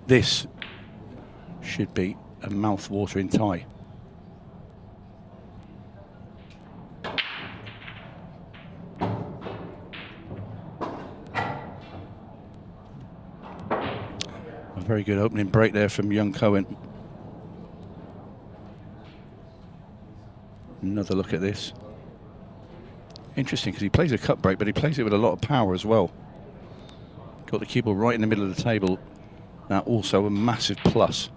This should be a mouth-watering tie. A very good opening break there from young Cohen. Another look at this. Interesting, because he plays a cut break, but he plays it with a lot of power as well. Got the cue ball right in the middle of the table. Now also a massive plus.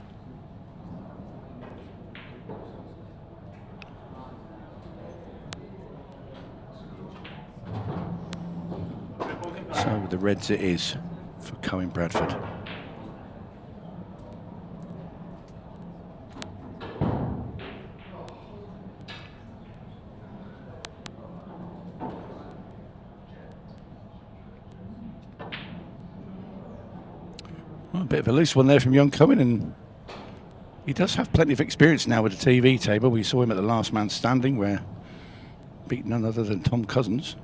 So the reds it is for Cohen Bradford. Well, a bit of a loose one there from young Cohen, and he does have plenty of experience now with the TV table. We saw him at the last man standing, where beat none other than Tom Cousins,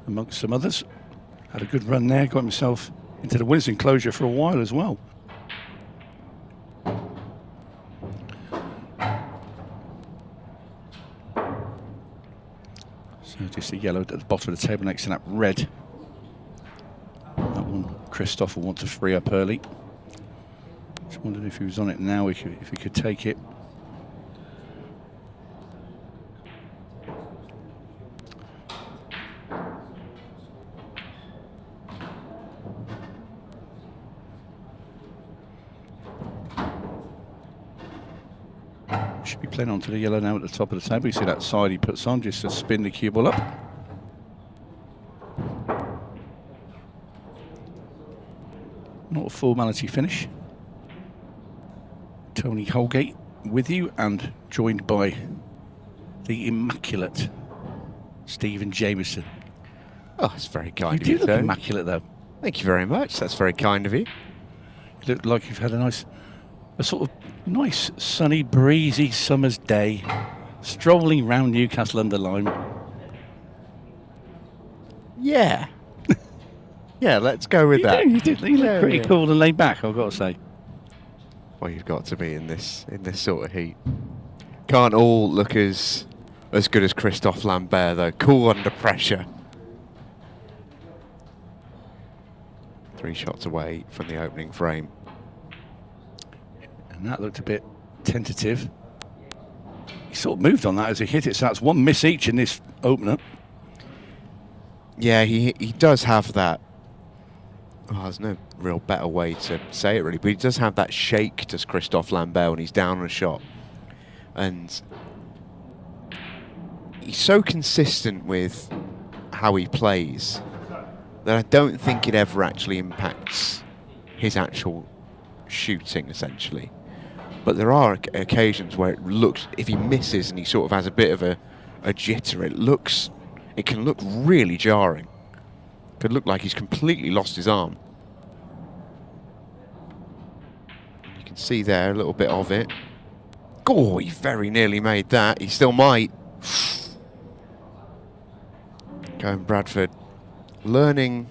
amongst some others. Had a good run there, got himself into the winners' enclosure for a while as well. So just a yellow at the bottom of the table next to that red. That one, Kristoff will want to free up early. Just wondered if he was on it now, if he could take it. Should be playing onto the yellow now at the top of the table. You see that side he puts on just to spin the cue ball up. Not a formality finish. Tony Holgate with you, and joined by the immaculate Stephen Jameson. Oh, that's very kind of You you, do look Tony. immaculate though. Thank you very much. That's very kind of you. You look like you've had a sort of nice, sunny, breezy summer's day, strolling round Newcastle under Lyme. Yeah. Yeah, let's go with that. You look pretty cool and laid back, I've got to say. Well, you've got to be in this sort of heat. Can't all look as good as Christophe Lambert though. Cool under pressure. 3 shots away from the opening frame. And that looked a bit tentative. He sort of moved on that as he hit it, so that's one miss each in this opener. Yeah, he does have that. Oh, there's no real better way to say it really, but he does have that shake, does Christophe Lambert, when he's down on a shot. And he's so consistent with how he plays that I don't think it ever actually impacts his actual shooting, essentially. But there are occasions where it looks, if he misses and he sort of has a bit of a jitter, it can look really jarring. Could look like he's completely lost his arm. You can see there a little bit of it. Oh, he very nearly made that. He still might. Cohen Bradford learning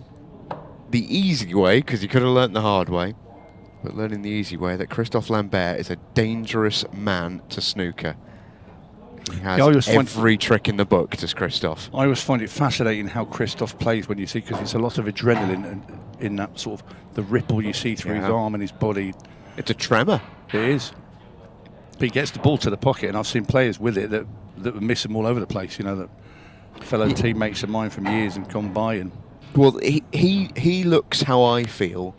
the easy way, because he could have learnt the hard way, but learning the easy way that Christophe Lambert is a dangerous man to snooker. He has every trick in the book, does Kristoff. I always find it fascinating how Kristoff plays when you see, because it's a lot of adrenaline in that sort of the ripple you see through his arm and his body. It's a tremor. It is. But he gets the ball to the pocket, and I've seen players with it that miss them all over the place, you know, that fellow teammates of mine from years and gone by. And well, he looks how I feel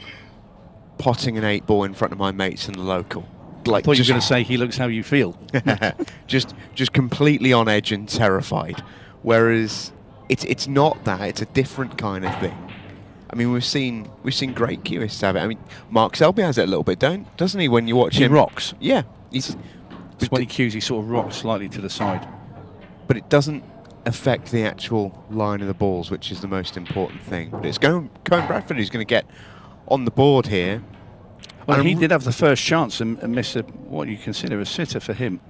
potting an 8-ball in front of my mates in the local. Like, I thought you were going to say he looks how you feel. just completely on edge and terrified. Whereas it's not that. It's a different kind of thing. I mean, we've seen great cueists have it. I mean, Mark Selby has it a little bit, doesn't he? When you watch him, he rocks. Yeah, Just when he cues, he sort of rocks slightly to the side. But it doesn't affect the actual line of the balls, which is the most important thing. But it's Cohen Bradford who's going to get on the board here. Well, he did have the first chance and missed what you consider a sitter for him.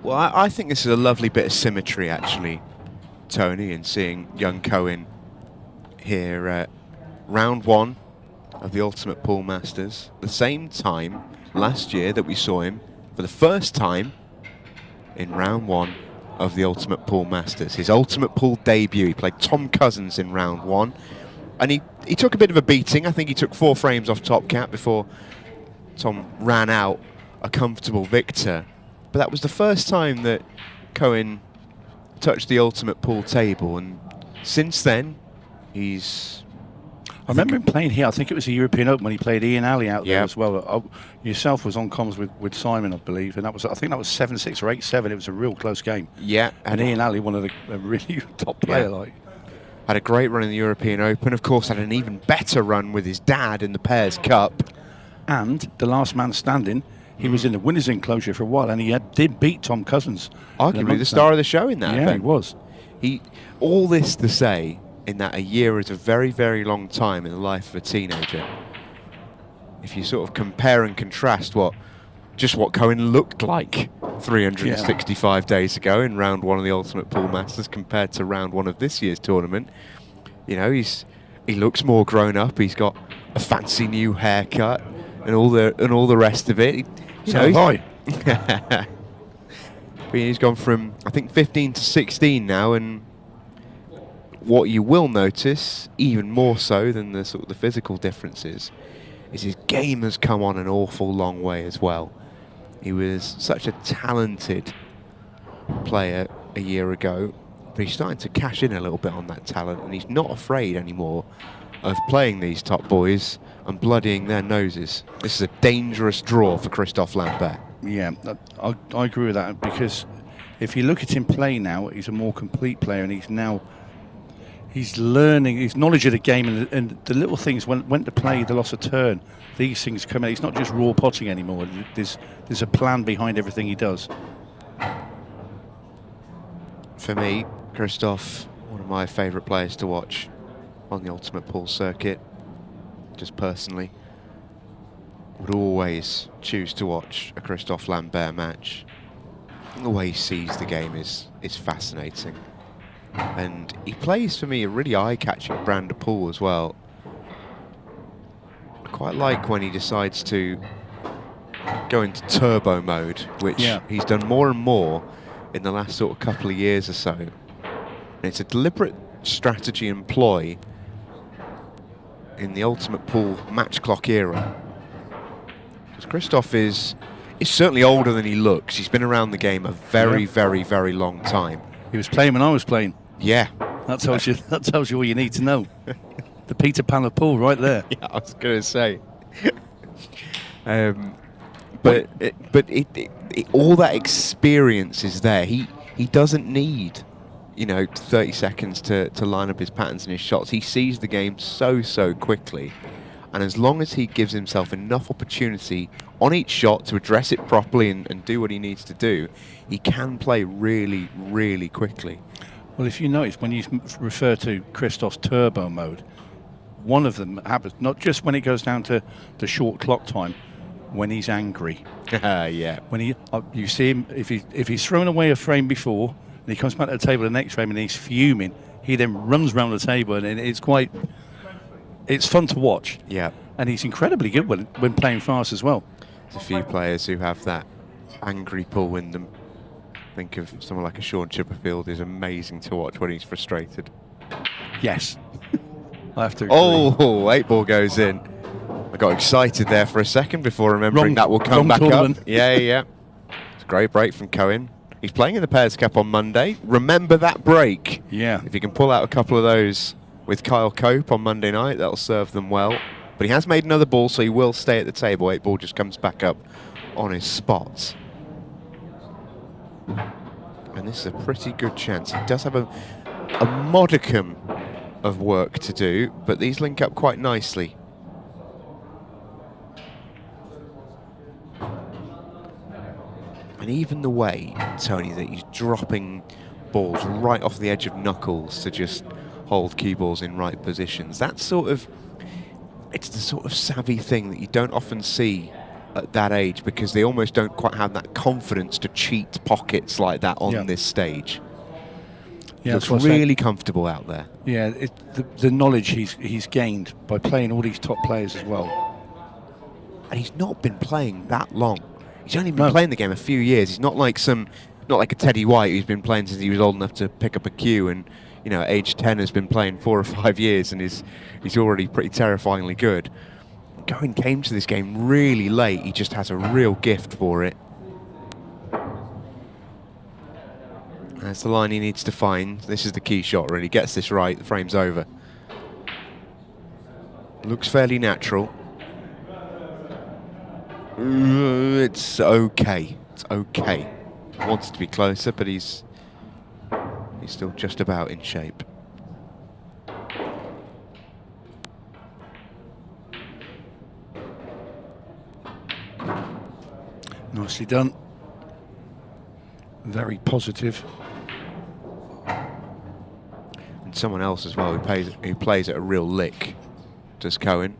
Well, I think this is a lovely bit of symmetry, actually, Tony, in seeing young Cohen here. Round 1, of the Ultimate Pool Masters, the same time last year that we saw him for the first time in round 1 of the Ultimate Pool Masters. His Ultimate Pool debut. He played Tom Cousins in round 1. And he took a bit of a beating. I think he took 4 frames off 𝗏𝗃𝗏 before Tom ran out a comfortable victor. But that was the first time that Cohen touched the Ultimate Pool table. And since then, he's... I remember him playing here. I think it was the European Open when he played 𝗠𝗏𝗏𝗏 out there as well. Yourself was on comms with Simon, I believe, and I think that was 7-6 or 8-7. It was a real close game. Yeah, and 𝗠𝗏𝗏𝗏, one of the really top player, like. Had a great run in the European Open. Of course, had an even better run with his dad in the 𝗏𝗏𝗏s Cup. And the last man standing, he was in the winner's enclosure for a while, and he did beat Tom Cousins. Arguably the star of the show in that event. Yeah, he was. All this to say, in that a year is a very, very long time in the life of a teenager. If you sort of compare and contrast what Cohen looked like 365 days ago in round 1 of the Ultimate Pool Masters compared to round 1 of this year's tournament, you know, he looks more grown up. He's got a fancy new haircut and all the rest of it. But he's gone from, I think, 15 to 16 now, and what you will notice, even more so than the sort of the physical differences, is his game has come on an awful long way as well. He was such a talented player a year ago, but he's starting to cash in a little bit on that talent, and he's not afraid anymore of playing these top boys and bloodying their noses. This is a dangerous draw for Christophe Lambert. Yeah, I agree with that, because if you look at him play now, he's a more complete player, and he's learning his knowledge of the game and the little things when to play the loss of turn. These things come out. He's not just raw potting anymore. There's a plan behind everything he does. For me, Kristoff, one of my favourite players to watch on the Ultimate Pool circuit, just personally, would always choose to watch a Christophe Lambert match. The way he sees the game is fascinating. And he plays, for me, a really eye-catching brand of pool as well. I quite like when he decides to go into turbo mode, which he's done more and more in the last sort of couple of years or so. And it's a deliberate strategy and ploy in the Ultimate Pool match clock era. Because Kristoff is certainly older than he looks. He's been around the game a very, very, very long time. He was playing when I was playing. Yeah. That tells you all you need to know. The Peter Pan of pool right there. Yeah, I was going to say. All that experience is there. He doesn't need, 30 seconds to line up his patterns and his shots. He sees the game so quickly. And as long as he gives himself enough opportunity on each shot to address it properly and do what he needs to do, he can play really, really quickly. Well, if you notice, when you refer to Kristoff's turbo mode, one of them happens not just when it goes down to the short clock time, when he's angry. Yeah. When you see him, if he's thrown away a frame before and he comes back to the table the next frame and he's fuming, he then runs around the table, and it's fun to watch. Yeah. And he's incredibly good when playing fast as well. There's a few players who have that angry pull in them. Think of someone like a 𝗁𝗏𝗏𝗏 is amazing to watch when he's frustrated. Yes. I have to agree. Oh, 8 ball goes in. I got excited there for a second before remembering that will come back tournament. up. Yeah. It's a great break from Cohen. He's playing in the 𝗏𝗏𝗏s Cup on Monday. Remember that break. Yeah. If he can pull out a couple of those with Kyle Cope on Monday night, that'll serve them well. But he has made another ball, so he will stay at the table. 8 ball just comes back up on his spots. And this is a pretty good chance. He does have a modicum of work to do, but these link up quite nicely. And even the way, Tony, that he's dropping balls right off the edge of knuckles to just hold cue balls in right positions, it's the sort of savvy thing that you don't often see at that age, because they almost don't quite have that confidence to cheat pockets like that on this stage. Yeah, looks that's what I said. really comfortable out there. Yeah, the knowledge he's gained by playing all these top players as well. And he's not been playing that long. He's only been playing the game a few years. He's not like a Teddy White who's been playing since he was old enough to pick up a cue, and you know, at age 10 has been playing 4 or 5 years, and he's already pretty terrifyingly good. Cohen came to this game really late. He just has a real gift for it. That's the line he needs to find. This is the key shot, really. Gets this right, the frame's over. Looks fairly natural. It's okay. It's okay. Wants to be closer, but he's still just about in shape. Nicely done. Very positive. And someone else as well who plays at a real lick, does Cohen.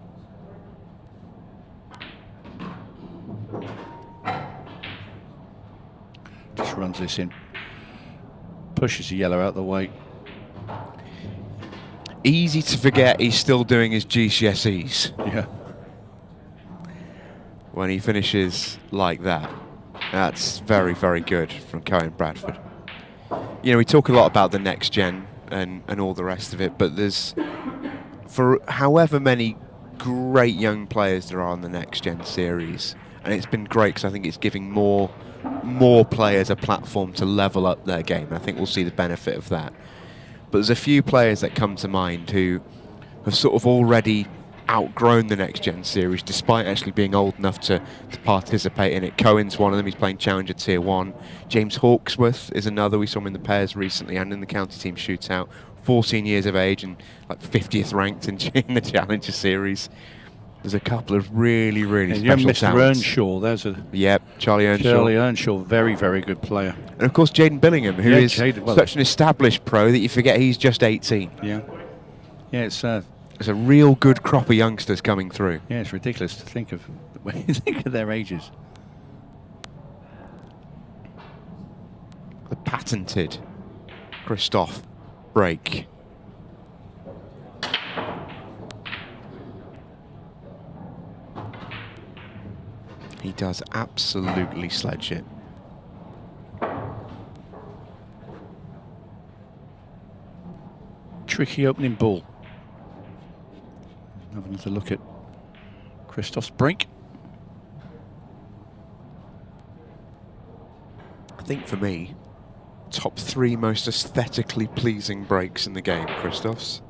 Just runs this in. Pushes the yellow out the way. Easy to forget he's still doing his GCSEs. Yeah. When he finishes like that. That's very, very good from Cohen Bradford. You know, we talk a lot about the next gen and all the rest of it, but there's, for however many great young players there are in the next gen series, and it's been great because I think it's giving more players a platform to level up their game. I think we'll see the benefit of that. But there's a few players that come to mind who have sort of already outgrown the next gen series despite actually being old enough to participate in it. Cohen's one of them. He's playing Challenger Tier 1. James Hawksworth is another. We saw him in the pairs recently and in the county team shootout. 14 years of age and like 50th ranked in the Challenger series. There's a couple of really, really special Mr. talents. Earnshaw, there's a... Yep, Charlie Earnshaw. Charlie Earnshaw, very, very good player. And of course Jaden Billingham, who is well, such an established pro that you forget he's just 18. Yeah. Yeah, it's There's a real good crop of youngsters coming through. yeah, it's ridiculous to think of when you think of their ages. The patented Kristoff break. He does absolutely sledge it. Tricky opening ball. Have another look at Kristoff's break. I think for me, top 3 most aesthetically pleasing breaks in the game, Kristoff's.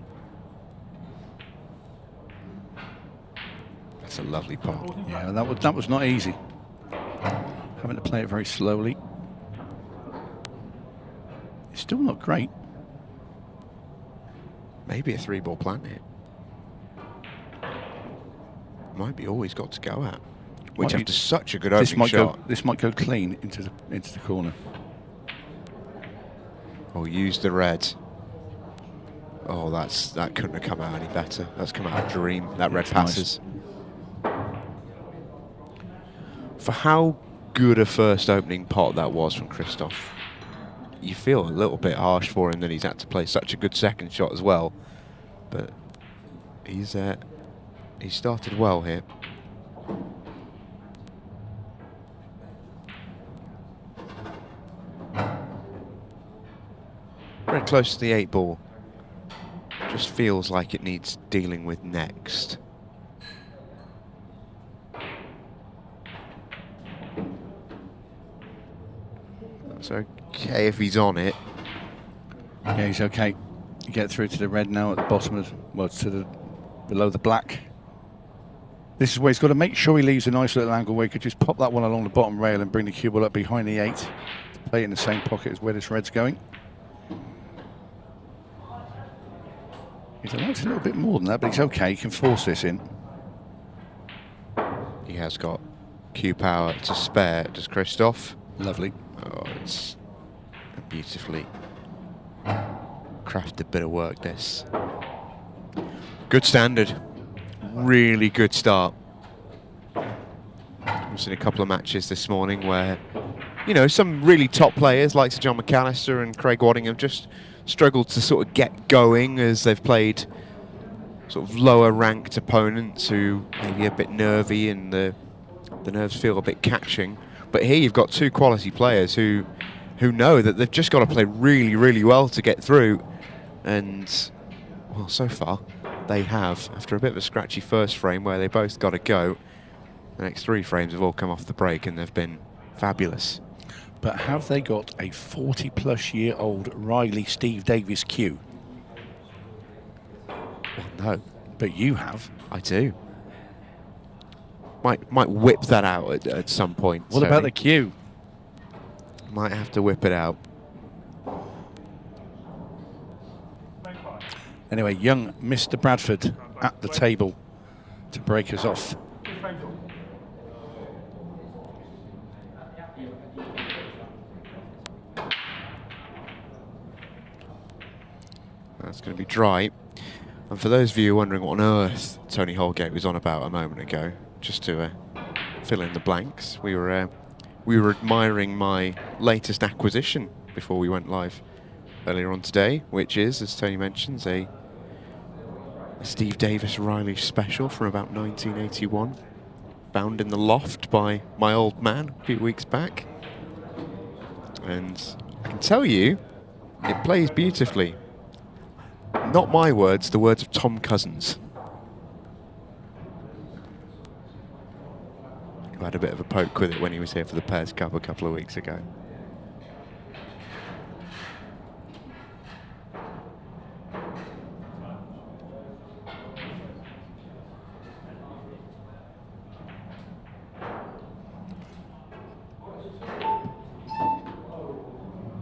That's a lovely part. Yeah, that was not easy. Having to play it very slowly. It's still not great. Maybe a 3-ball plan here. Might be all he's got to go at. Which after such a good opening shot. This might go clean into the corner. Or use the red. Oh, that couldn't have come out any better. That's come out a dream. That red passes. For how good a first opening pot that was from Kristoff, you feel a little bit harsh for him that he's had to play such a good second shot as well. But he started well here. Very close to the 8-ball. Just feels like it needs dealing with next. That's okay if he's on it. Yeah, he's okay. You get through to the red now at the bottom of, below the black. This is where he's got to make sure he leaves a nice little angle where he could just pop that one along the bottom rail and bring the cue ball up behind the 8. Play it in the same pocket as where this red's going. He's allowed a little bit more than that, but he's okay. He can force this in. He has got cue power to spare, does Kristoff. Lovely. Oh, it's a beautifully crafted bit of work, this. Good standard. Really good start. I've seen a couple of matches this morning where, you know, some really top players like Sir John McAllister and Craig Waddingham just struggled to sort of get going as they've played sort of lower ranked opponents who maybe a bit nervy and the nerves feel a bit catching. But here you've got two quality players who know that they've just got to play really, really well to get through. And, well, so far they have. After a bit of a scratchy first frame where they both got to go, the next 3 frames have all come off the break and they've been fabulous. But have they got a 40-plus-year-old Riley Steve Davis cue? Well, no. But you have. I do. Might whip that out at some point. What about the cue? Might have to whip it out. Anyway, young Mr. Bradford at the table to break us off. That's going to be dry. And for those of you wondering what on earth Tony Holgate was on about a moment ago, just to fill in the blanks, we were admiring my latest acquisition before we went live earlier on today, which is, as Tony mentions, a Steve Davis Riley special from about 1981, found in the loft by my old man a few weeks back. And I can tell you, it plays beautifully. Not my words, the words of Tom Cousins, who had a bit of a poke with it when he was here for the Pairs Cup a couple of weeks ago.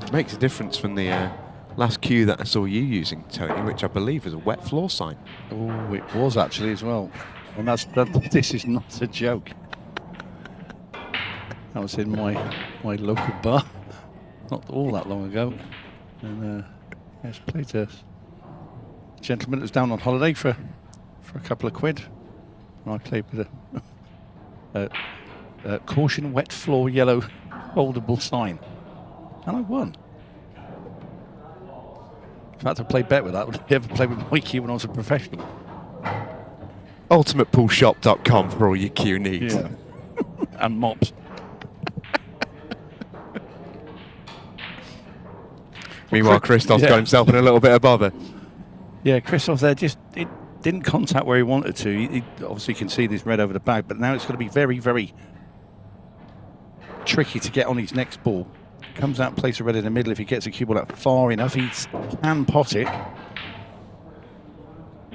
It makes a difference from the last cue that I saw you using, Tony, which I believe was a wet floor sign. Oh, it was actually as well. And this is not a joke. That was in my local bar, not all that long ago. And yes, played a gentleman that was down on holiday for a couple of quid. And I played with a caution wet floor yellow foldable sign. And I won. In fact, I played better with that than I ever played with my cue when I was a professional. 𝗏𝗏𝑝oolshop.com for all your cue needs. Yeah. And mops. Meanwhile, Kristoff's got himself in a little bit of bother. Yeah, Kristoff there it didn't contact where he wanted to. He obviously can see this red over the bag, but now it's going to be very, very tricky to get on his next ball. Comes out, plays the red in the middle. If he gets a cue ball up far enough, he can pot it.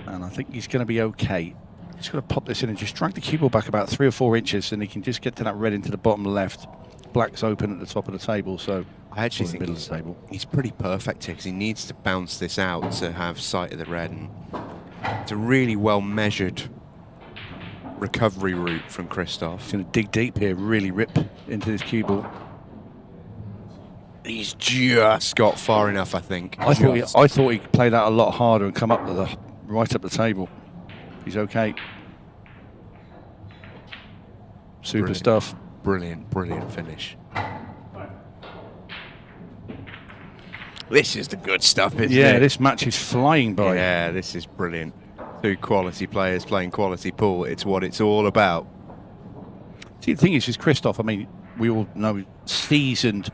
And I think he's going to be okay. He's going to pop this in and just drag the cue ball back about 3 or 4 inches, and he can just get to that red into the bottom left. Black's open at the top of the table, so I actually think middle of the table. He's pretty perfect here because he needs to bounce this out to have sight of the red. And it's a really well-measured recovery route from Kristoff. He's going to dig deep here, really rip into this cue ball. He's just got far enough, I think. I thought he'd play that a lot harder and come up to right up the table. He's okay. Super Brilliant. stuff. Brilliant, brilliant finish. This is the good stuff, isn't it? Yeah, this match is flying by. Yeah, this is brilliant. 2 quality players playing quality pool. It's what it's all about. See, the thing is Kristoff, I mean, we all know, seasoned,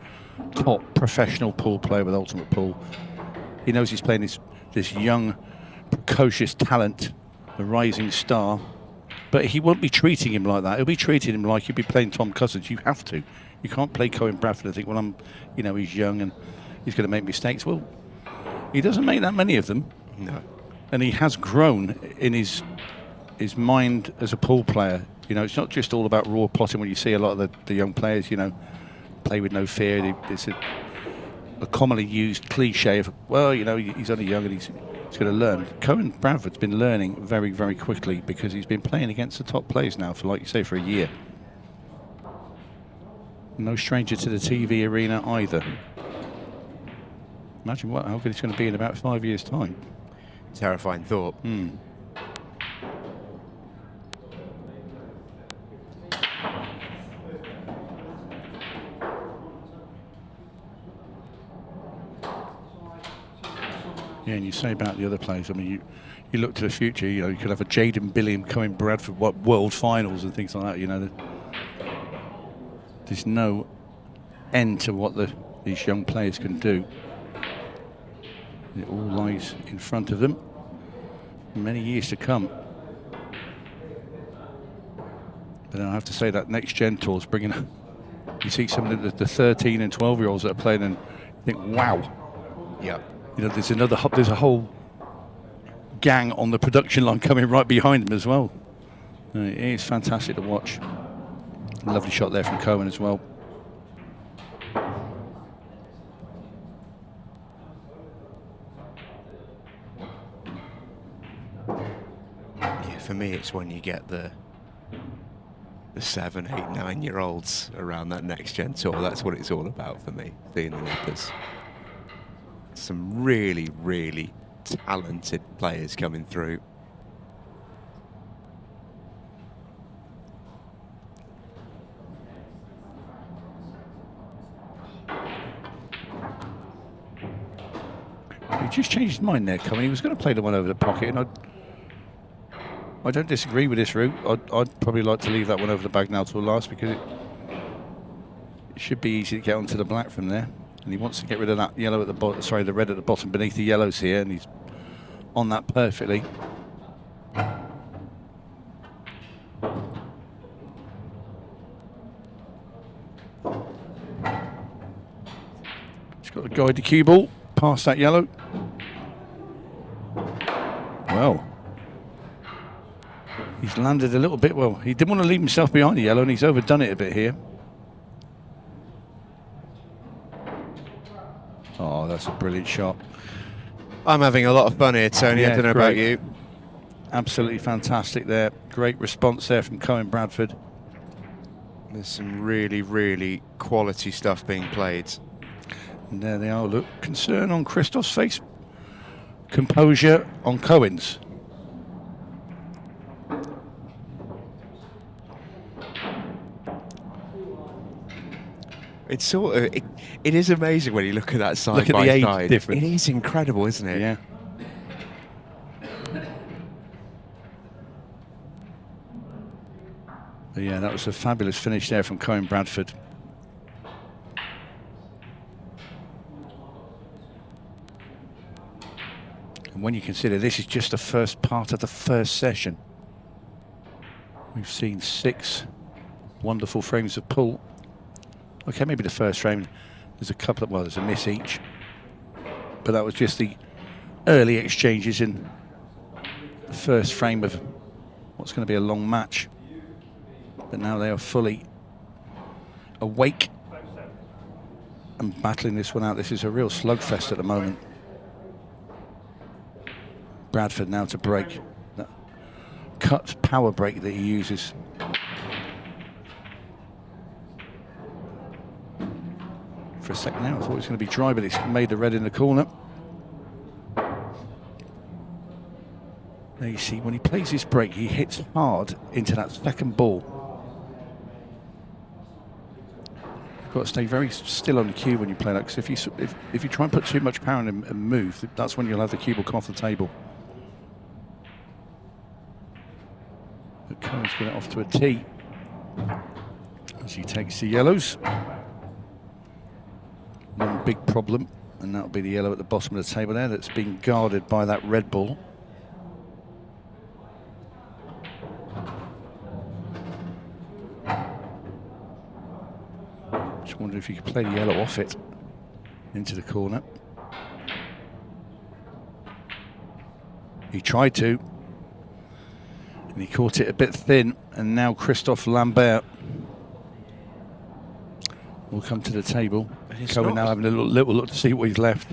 top professional pool player with Ultimate Pool. He knows he's playing this young, precocious talent, the rising star. But he won't be treating him like that. He'll be treating him like he'd be playing Tom Cousins. You have to. You can't play Cohen Bradford and think, well, he's young and he's going to make mistakes. Well, he doesn't make that many of them. No. And he has grown in his mind as a pool player. You know, it's not just all about raw potting when you see a lot of the young players, play with no fear. It's a commonly used cliche of, well, he's only young and he's going to learn. Cohen Bradford's been learning very, very quickly because he's been playing against the top players now for, like you say, for a year. No stranger to the TV arena either. Imagine how good it's going to be in about 5 years' time. Terrifying thought. Yeah, and you say about the other players, I mean, you look to the future, you know, you could have a 𝗏𝗏𝗡𝗏 Cohen Bradford world finals and things like that, you know. There's no end to what these young players can do. It all lies in front of them. Many years to come. But I have to say that next gen tour is bringing. You see some of the 13 and 12-year-olds that are playing, and you think, wow. Yeah. You know, there's a whole gang on the production line coming right behind them as well. It is fantastic to watch. Lovely shot there from Cohen as well. Yeah, for me, it's when you get the 7, 8, 9-year-olds around that next gen tour. That's what it's all about for me, seeing the nippers. Some really, really talented players coming through. He just changed his mind there, Cohen. He was going to play the one over the pocket, and I don't disagree with this route. I'd probably like to leave that one over the bag now till last, because it should be easy to get onto the black from there. And he wants to get rid of that yellow at the bottom, sorry, the red at the bottom beneath the yellows here, and he's on that perfectly. He's got to guide the cue ball past that yellow. Well, he's landed a little bit well. He didn't want to leave himself behind the yellow, and he's overdone it a bit here. Oh, that's a brilliant shot. I'm having a lot of fun here, Tony. Yeah, I don't know about you. Absolutely fantastic there. Great response there from Cohen Bradford. There's some really, really quality stuff being played. And there they are. Look, concern on Kristoff's face. Composure on Cohen's. It's sort of, it is amazing when you look at that side Look at by the age side. difference. It is incredible, isn't it? Yeah. But yeah, that was a fabulous finish there from Cohen Bradford. And when you consider this is just the first part of the first session, we've seen 6 wonderful frames of pool. Okay, maybe the first frame, there's a couple of, well, there's a miss each. But that was just the early exchanges in the first frame of what's going to be a long match. But now they are fully awake and battling this one out. This is a real slugfest at the moment. Bradford now to break that cut power break that he uses. For a second now, I thought it was going to be dry, but it's made the red in the corner. There you see, when he plays this break, he hits hard into that second ball. You've got to stay very still on the cue when you play that, because if you try and put too much power in and move, that's when you'll have the cue ball come off the table. But Cohen's got it off to a tee as he takes the yellows. One big problem, and that'll be the yellow at the bottom of the table there that's being guarded by that red ball. Just wonder if you could play the yellow off it into the corner. He tried to, and he caught it a bit thin, and now Christophe Lambert will come to the table. Cohen now having a little look to see what he's left.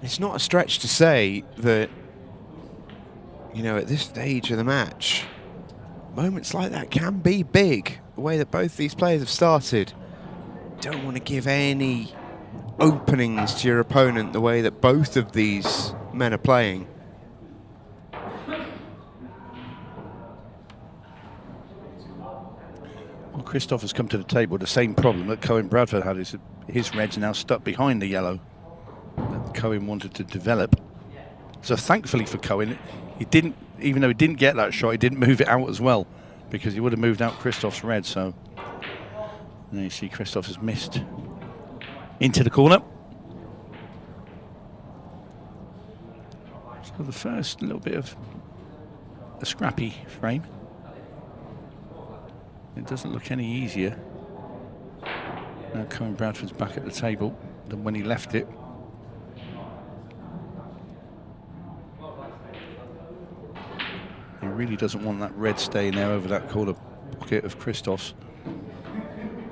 It's not a stretch to say that, you know, at this stage of the match, moments like that can be big. The way that both these players have started. Don't want to give any openings to your opponent the way that both of these men are playing. Well, Kristoff has come to the table with the same problem that Cohen Bradford had. His red's now stuck behind the yellow that Cohen wanted to develop. So thankfully for Cohen, he didn't, even though he didn't get that shot, he didn't move it out as well, because he would have moved out Kristoff's red. So there you see Kristoff has missed into the corner. So the first little bit of a scrappy frame. It doesn't look any easier. Now Cohen Bradford's back at the table than when he left it. He really doesn't want that red staying there over that corner pocket of Kristoff's.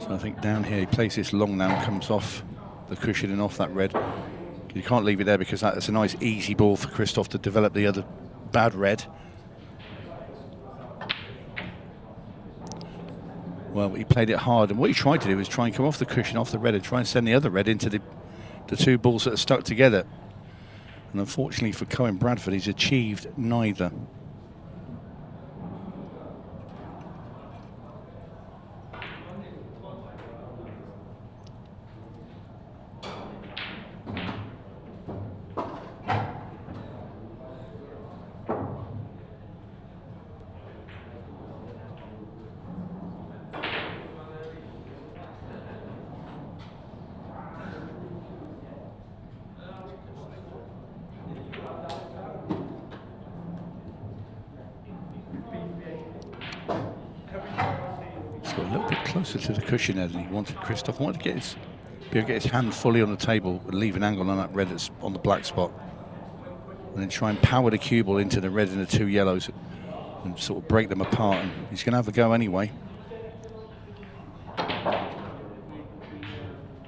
So I think down here he plays this long now and comes off the cushioning off that red. You can't leave it there because that's a nice easy ball for Kristoff to develop the other bad red. Well, he played it hard, and what he tried to do was try and come off the cushion, off the red, and try and send the other red into the two balls that are stuck together. And unfortunately for Cohen Bradford, he's achieved neither. A little bit closer to the cushion there than he wanted. Kristoff wanted to be able to get his hand fully on the table and leave an angle on that red that's on the black spot, and then try and power the cue ball into the red and the two yellows and sort of break them apart. And he's going to have a go anyway,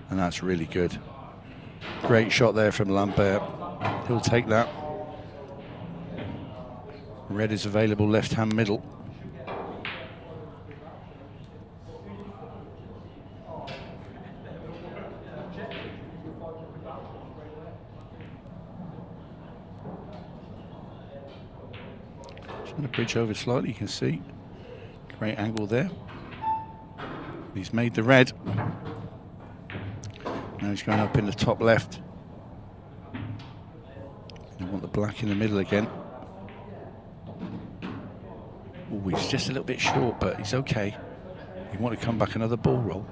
and that's really good. Great shot there from Lambert. He'll take that. Red is available left hand middle. The bridge over slightly, you can see. Great angle there. He's made the red. Now he's going up in the top left. I want the black in the middle again. Oh, he's just a little bit short, but he's okay. You want to come back another ball roll.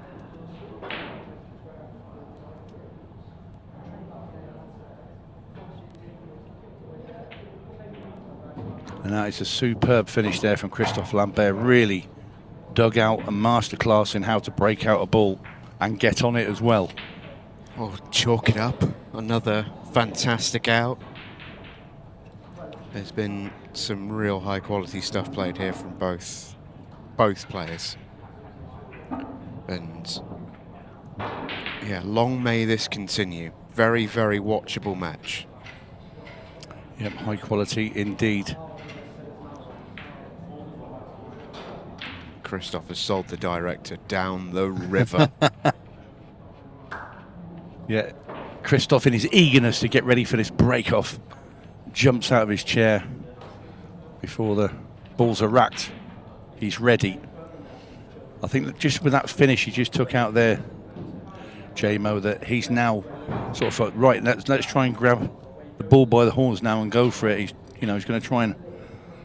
And that is a superb finish there from Christophe Lambert. Really dug out a masterclass in how to break out a ball and get on it as well. Oh, chalk it up. Another fantastic out. There's been some real high quality stuff played here from both players. And yeah, long may this continue. Very, very watchable match. Yep, high quality indeed. Kristoff has sold the director down the river. Yeah, Kristoff, in his eagerness to get ready for this break-off, jumps out of his chair before the balls are racked. He's ready. I think that just with that finish he just took out there, J-Mo, that he's now sort of thought, right, let's try and grab the bull by the horns now and go for it. He's going to try and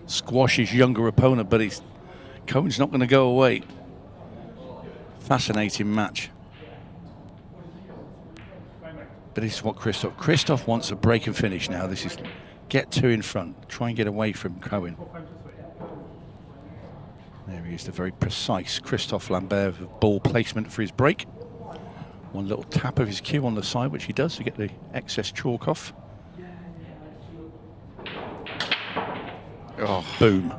squash his younger opponent, but Cohen's not going to go away. Fascinating match. But this is what Kristoff wants a break and finish now. This is get two in front, try and get away from Cohen. There he is, the very precise Christophe Lambert ball placement for his break. One little tap of his cue on the side, which he does to get the excess chalk off. Oh, boom.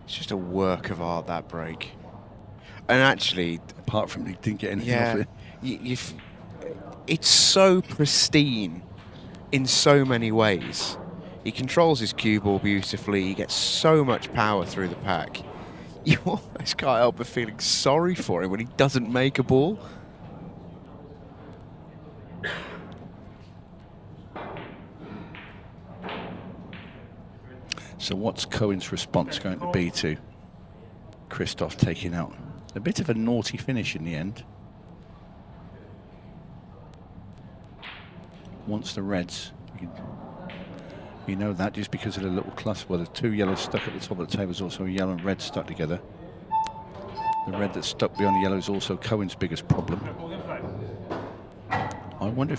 It's just a work of art, that break. And actually, apart from he didn't get anything off it. It's so pristine in so many ways. He controls his cue ball beautifully. He gets so much power through the pack. You almost can't help but feeling sorry for him when he doesn't make a ball. So what's Cohen's response going to be to Kristoff taking out a bit of a naughty finish in the end? Wants the reds. You know that just because of the little cluster. Well, there's two yellows stuck at the top of the table. There's also a yellow and red stuck together. The red that's stuck beyond the yellow is also Cohen's biggest problem. I wonder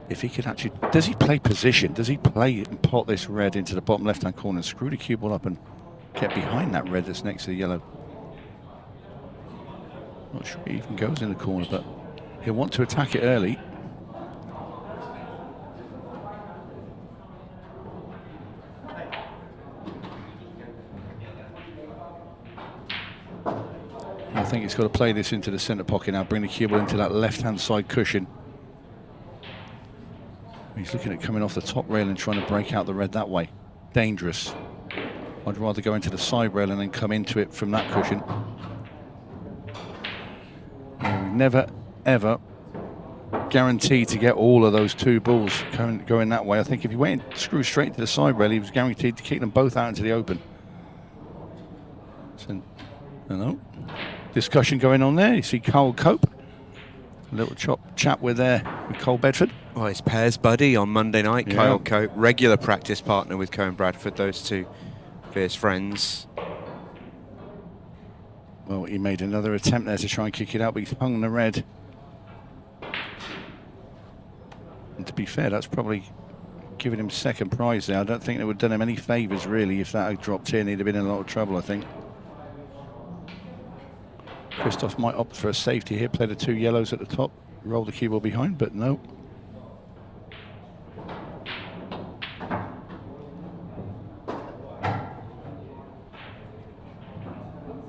if he could actually... Does he play position? Does he play and pot this red into the bottom left-hand corner and screw the cue ball up and get behind that red that's next to the yellow? Not sure he even goes in the corner, but he'll want to attack it early. I think he's got to play this into the centre pocket now, bring the cue ball into that left-hand side cushion. He's looking at coming off the top rail and trying to break out the red that way. Dangerous. I'd rather go into the side rail and then come into it from that cushion. We've never, ever guaranteed to get all of those two balls going that way. I think if he went and screwed straight to the side rail, he was guaranteed to kick them both out into the open. So, no. Discussion going on there. You see 𝗏𝗃𝗃𝗏, a little chat with Cohen Bradford. Well, his pairs buddy on Monday night, Yeah. 𝗏𝗃𝗃𝗏, regular practice partner with Cohen Bradford, those two fierce friends. Well, he made another attempt there to try and kick it out, but he's hung the red. And to be fair, that's probably giving him second prize there. I don't think it would have done him any favours, really. If that had dropped in, he'd have been in a lot of trouble, I think. Kristoff might opt for a safety here, play the two yellows at the top, roll the cue ball behind, but no.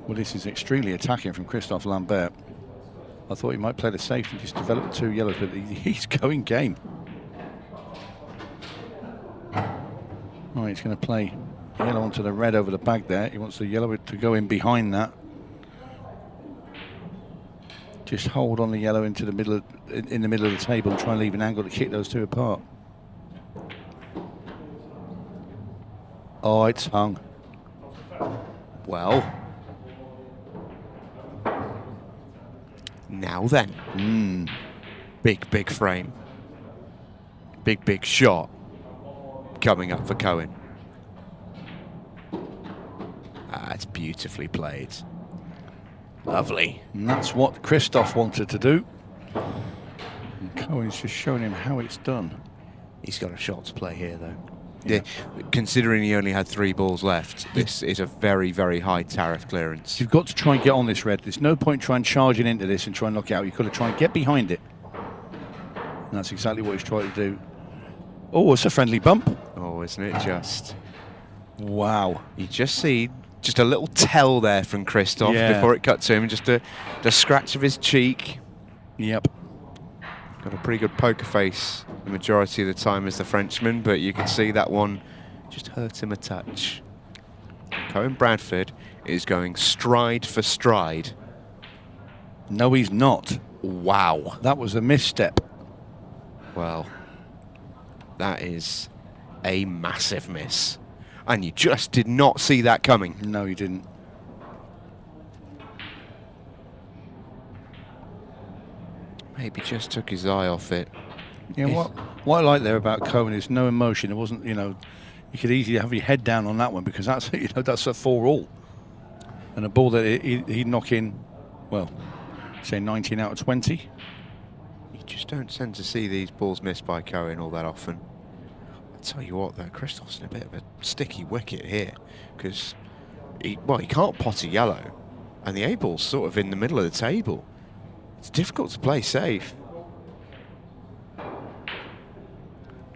Well, this is extremely attacking from Christophe Lambert. I thought he might play the safety, just develop the two yellows, but he's going game. Oh, he's going to play yellow onto the red over the bag there. He wants the yellow to go in behind that. Just hold on the yellow into the middle in the middle of the table and try and leave an angle to kick those two apart. Oh, it's hung. Well, now then, big frame, big shot coming up for Cohen. That's beautifully played. Lovely. And that's what Kristoff wanted to do. And Cohen's just showing him how it's done. He's got a shot to play here, though. Yeah. Considering he only had 3 balls left, this is a very, very high tariff clearance. You've got to try and get on this red. There's no point trying charging into this and try and knock it out. You've got to try and get behind it. And that's exactly what he's trying to do. Oh, it's a friendly bump. Oh, isn't it just? Wow. You just see just a little tell there from Kristoff before it cut to him. Just the scratch of his cheek. Yep. Got a pretty good poker face the majority of the time as the Frenchman, but you can see that one just hurt him a touch. Cohen Bradford is going stride for stride. No, he's not. Wow. That was a misstep. Well, that is a massive miss. And you just did not see that coming. No, you didn't. Maybe just took his eye off it. Yeah, what I like there about Cohen is no emotion. It wasn't, you know, you could easily have your head down on that one because that's, you know, that's a 4-all. And a ball that he'd knock in, well, say 19 out of 20. You just don't tend to see these balls missed by Cohen all that often. I'll tell you what, though, Kristoff's in a bit of a sticky wicket here because, he can't pot a yellow, and the A-ball's sort of in the middle of the table. It's difficult to play safe.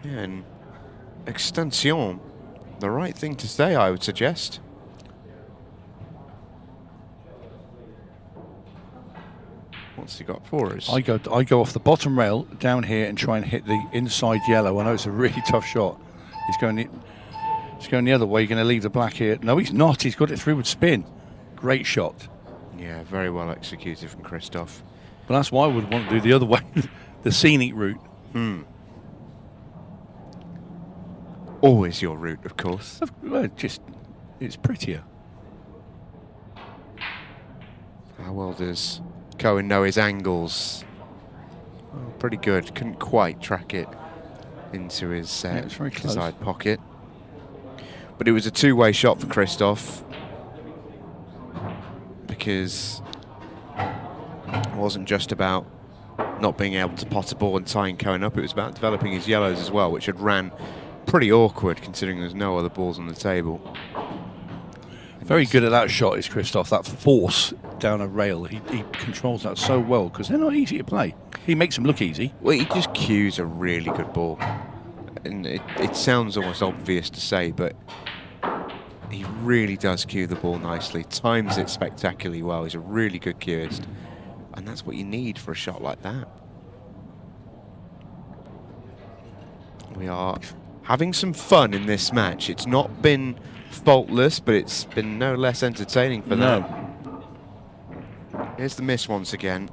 Yeah, and extension, the right thing to say, I would suggest. What's he got for us? I go off the bottom rail down here and try and hit the inside yellow. I know it's a really tough shot. He's going the other way. You're going to leave the black here. No, he's not. He's got it through with spin. Great shot. Yeah, very well executed from Kristoff. But that's why I would want to do the other way, the scenic route. Always your route, of course. Well, it's prettier. How well does Cohen know his angles? Oh, pretty good. Couldn't quite track it into his it's very close. side pocket. But it was a two-way shot for Kristoff, because it wasn't just about not being able to pot a ball and tying Cohen up, it was about developing his yellows as well, which had ran pretty awkward considering there's no other balls on the table. Very good at that shot is Kristoff, that force down a rail. He controls that so well because they're not easy to play. He makes them look easy. Well, he just cues a really good ball. And it sounds almost obvious to say, but he really does cue the ball nicely, times it spectacularly well. He's a really good cueist. And that's what you need for a shot like that. We are having some fun in this match. It's not been faultless, but it's been no less entertaining for them. Here's the miss once again.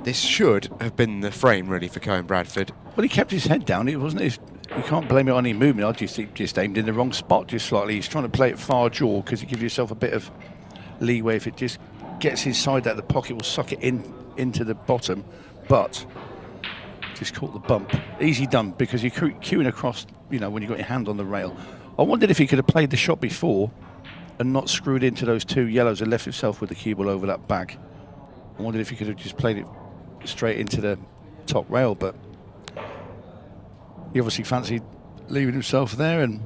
This should have been the frame, really, for Cohen Bradford. Well, he kept his head down. It wasn't his. You can't blame it on any movement. I just aimed in the wrong spot, just slightly. He's trying to play it far jaw because you give yourself a bit of leeway. If it just gets his side out of the pocket, will suck it into the bottom. But just caught the bump. Easy done because you're queuing across. You know, when you've got your hand on the rail. I wondered if he could have played the shot before and not screwed into those two yellows and left himself with the cue ball over that bag. I wondered if he could have just played it straight into the top rail, but he obviously fancied leaving himself there, and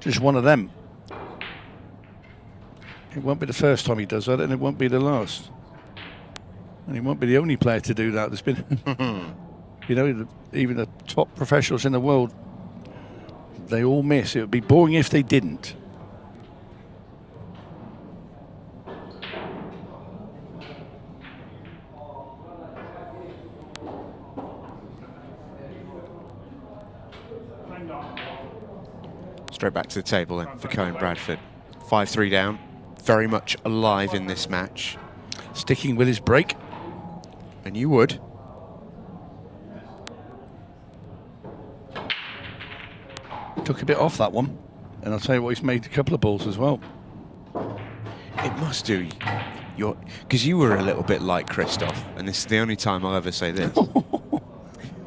just one of them. It won't be the first time he does that, and it won't be the last. And he won't be the only player to do that. There's been, you know, even the top professionals in the world, they all miss. It would be boring if they didn't. Straight back to the table then for Cohen Bradford. 5-3 down, very much alive in this match. Sticking with his break. And you would. Took a bit off that one. And I'll tell you what, he's made a couple of balls as well. It must do. Because you were a little bit like Kristoff, and this is the only time I'll ever say this.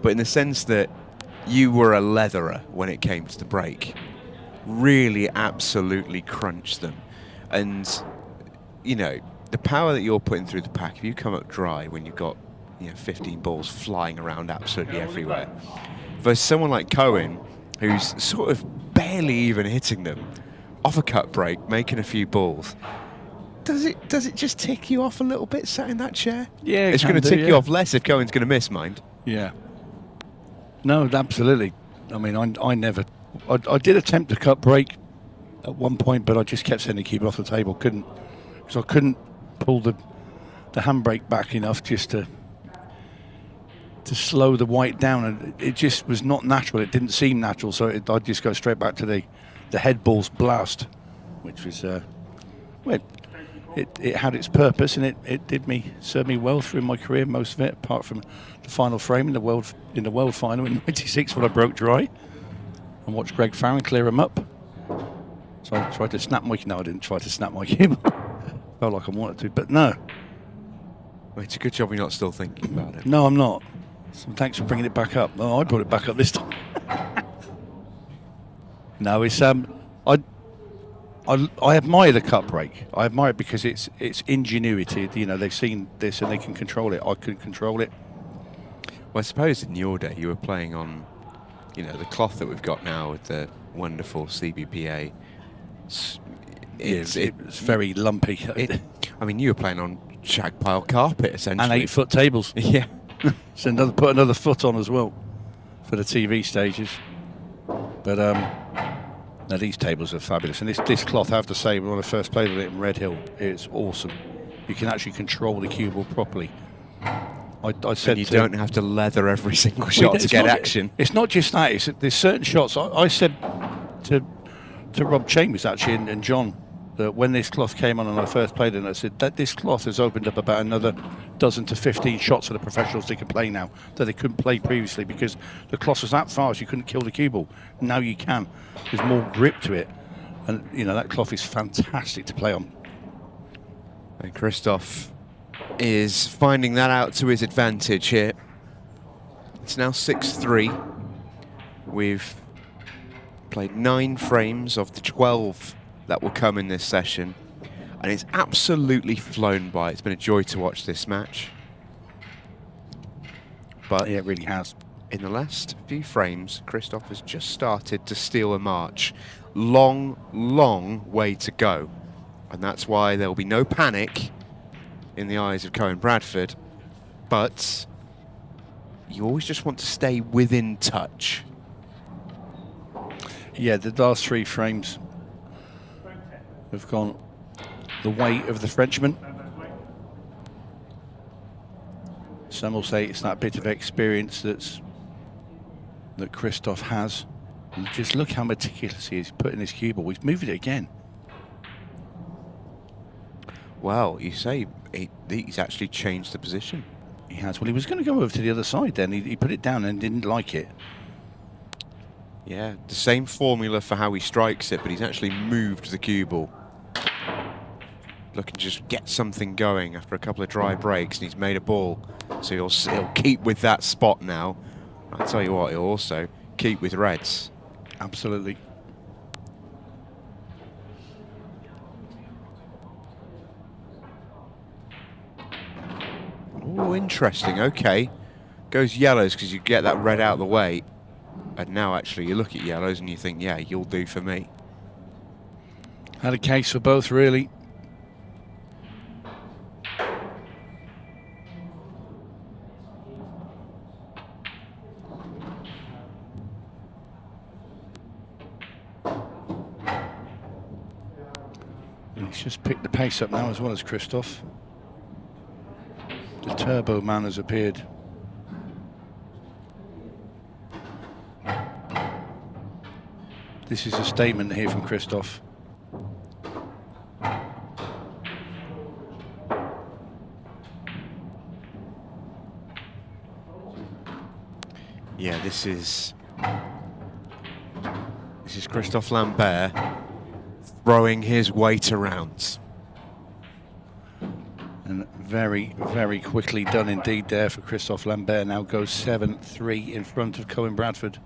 But in the sense that you were a leatherer when it came to the break. Really absolutely crunched them. And, you know, the power that you're putting through the pack, if you come up dry when you've got, 15 balls flying around absolutely everywhere, versus someone like Cohen, who's sort of barely even hitting them, off a cut break, making a few balls, does it just tick you off a little bit sat in that chair? Yeah, it's going to tick you off less if Cohen's going to miss, mind. Yeah. No, absolutely. I mean, I did attempt a cut break at one point, but I just kept sending the cue off the table. Because I couldn't pull the handbrake back enough just to slow the white down, and it just was not natural. It didn't seem natural, so I'd just go straight back to the head balls blast, which was well, it had its purpose, and it served me well through my career, most of it, apart from the final frame in the world final in '96 when I broke dry and watched Greg Farron clear him up. So I tried to snap my cue. No, I didn't try to snap my cue. Felt like I wanted to, but no. Well, it's a good job you're not still thinking about it. No, I'm not. So thanks for bringing it back up. Oh, I brought it back up this time. No, it's I admire the cut break. I admire it because it's ingenuity. You know, they've seen this and they can control it. I couldn't control it. Well, I suppose in your day you were playing on, the cloth that we've got now with the wonderful CBPA. It's very lumpy. I mean, you were playing on shag pile carpet essentially. And 8-foot tables. Yeah. So put another foot on as well for the TV stages. But now these tables are fabulous. And this cloth, I have to say, when I first played with it in Red Hill, it's awesome. You can actually control the cue ball properly. I said and you don't have to leather every single shot to get action. It's not just that. There's certain shots. I said to Rob Chambers actually and John that when this cloth came on and I first played it, I said that this cloth has opened up about another dozen to 15 shots for the professionals they can play now that they couldn't play previously because the cloth was that fast you couldn't kill the cue ball. Now you can. There's more grip to it, and that cloth is fantastic to play on. And Kristoff is finding that out to his advantage here. It's now 6-3. We've Played 9 frames of the 12 that will come in this session, and it's absolutely flown by. It's been a joy to watch this match. But Yeah, it really has. in the last few frames, Kristoff has just started to steal a march. Long, long way to go. And that's why there will be no panic in the eyes of Cohen Bradford. But you always just want to stay within touch. Yeah, the last 3 frames have gone the way of the Frenchman. Some will say it's that bit of experience that Kristoff has. And just look how meticulous he is putting his cue ball. He's moving it again. Well, you say he's actually changed the position. He has. Well, he was going to go over to the other side then. He put it down and didn't like it. Yeah, the same formula for how he strikes it, but he's actually moved the cue ball. Looking to just get something going after a couple of dry breaks, and he's made a ball. So he'll keep with that spot now. I'll tell you what, he'll also keep with reds. Absolutely. Oh, interesting. Okay. Goes yellows because you get that red out of the way. And now actually you look at yellows and you think, yeah, you'll do for me. Had a case for both, really. And he's just picked the pace up now as well as Kristoff. The turbo man has appeared. This is a statement here from Kristoff. Yeah, this is Christophe Lambert throwing his weight around. And very, very quickly done indeed there for Christophe Lambert. Now goes 7-3 in front of Cohen Bradford.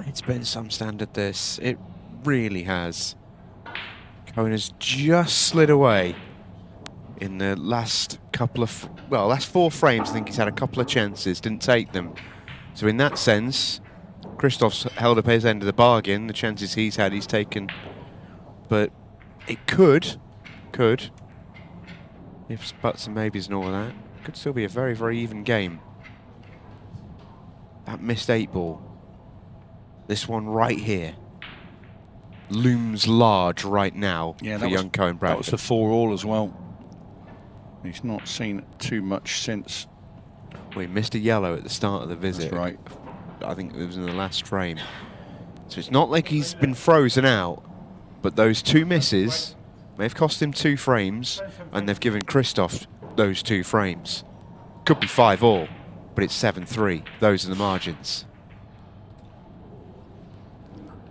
It's been some standard, this. It really has. Cohen has just slid away in the last couple of, well, last 4 frames. I think he's had a couple of chances, didn't take them. So in that sense, Kristoff's held up his end of the bargain. The chances he's had, he's taken. But it could, if buts and maybes and all of that, could still be a very, very even game. That missed 8 ball. This one right here looms large right now for young Cohen Bradford. That was the 4-all as well. He's not seen too much since. Well, he missed a yellow at the start of the visit. That's right. I think it was in the last frame. So it's not like he's been frozen out, but those 2 misses may have cost him 2 frames, and they've given Kristoff those 2 frames. Could be 5-all, but it's 7-3. Those are the margins.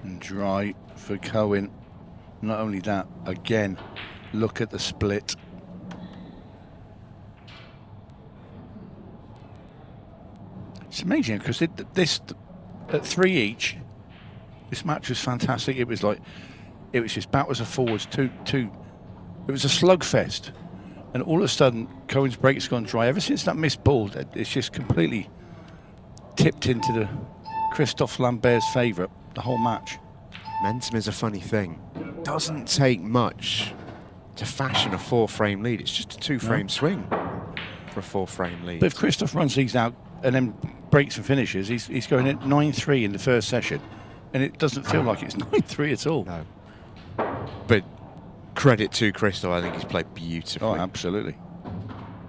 And dry for Cohen. Not only that, again, look at the split. It's amazing because this at 3 each, this match was fantastic. It was just backwards and forwards, two. It was a slugfest, and all of a sudden Cohen's break's gone dry. Ever since that missed ball, it's just completely tipped into the Christophe Lambert's favour the whole match. Momentum is a funny thing. Doesn't take much to fashion a 4-frame lead. It's just a 2-frame swing for a 4-frame lead. But if Kristoff runs these out and then breaks and finishes, he's going at 9-3 in the first session, and it doesn't feel like it's 9-3 at all. No. But credit to Kristoff, I think he's played beautifully. Oh, absolutely.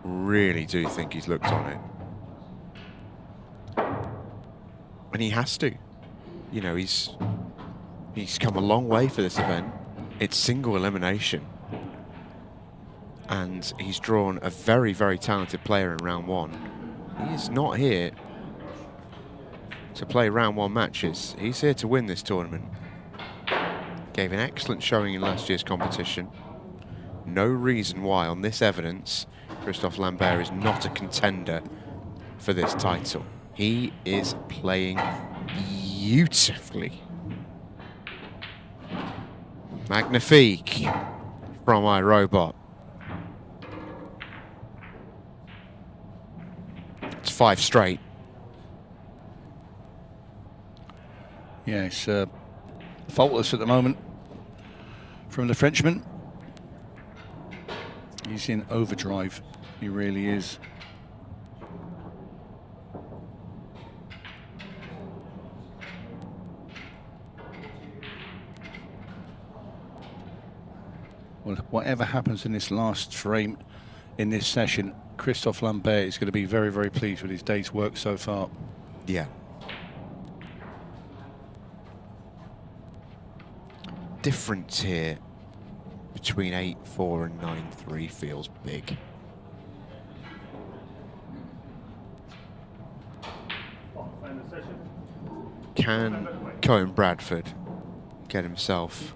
Really do think he's looked on it. And he has to. You know, he's come a long way for this event. It's single elimination. And he's drawn a very, very talented player in round 1. He is not here to play round 1 matches. He's here to win this tournament. Gave an excellent showing in last year's competition. No reason why, on this evidence, Christophe Lambert is not a contender for this title. He is playing beautifully. Magnifique from 𝗨𝗪𝗀𝗑. It's 5 straight. Yeah, it's faultless at the moment from the Frenchman. He's in overdrive. He really is. Well, whatever happens in this last frame in this session, Christophe Lambert is going to be very, very pleased with his day's work so far. Yeah. Difference here between 8-4 and 9-3 feels big. Can Cohen Bradford get himself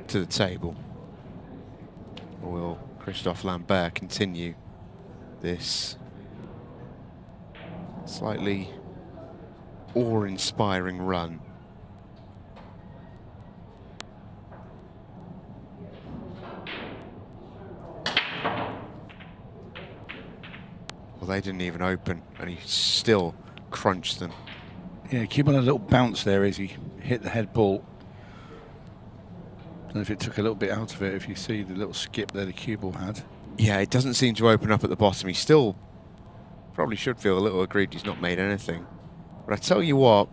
to the table? Or will Christophe Lambert continue this slightly awe-inspiring run? Well, they didn't even open, and he still crunched them. Yeah, keep on a little bounce there as he hit the head ball. Don't know if it took a little bit out of it, if you see the little skip there the cue ball had. Yeah, it doesn't seem to open up at the bottom. He still probably should feel a little aggrieved he's not made anything. But I tell you what,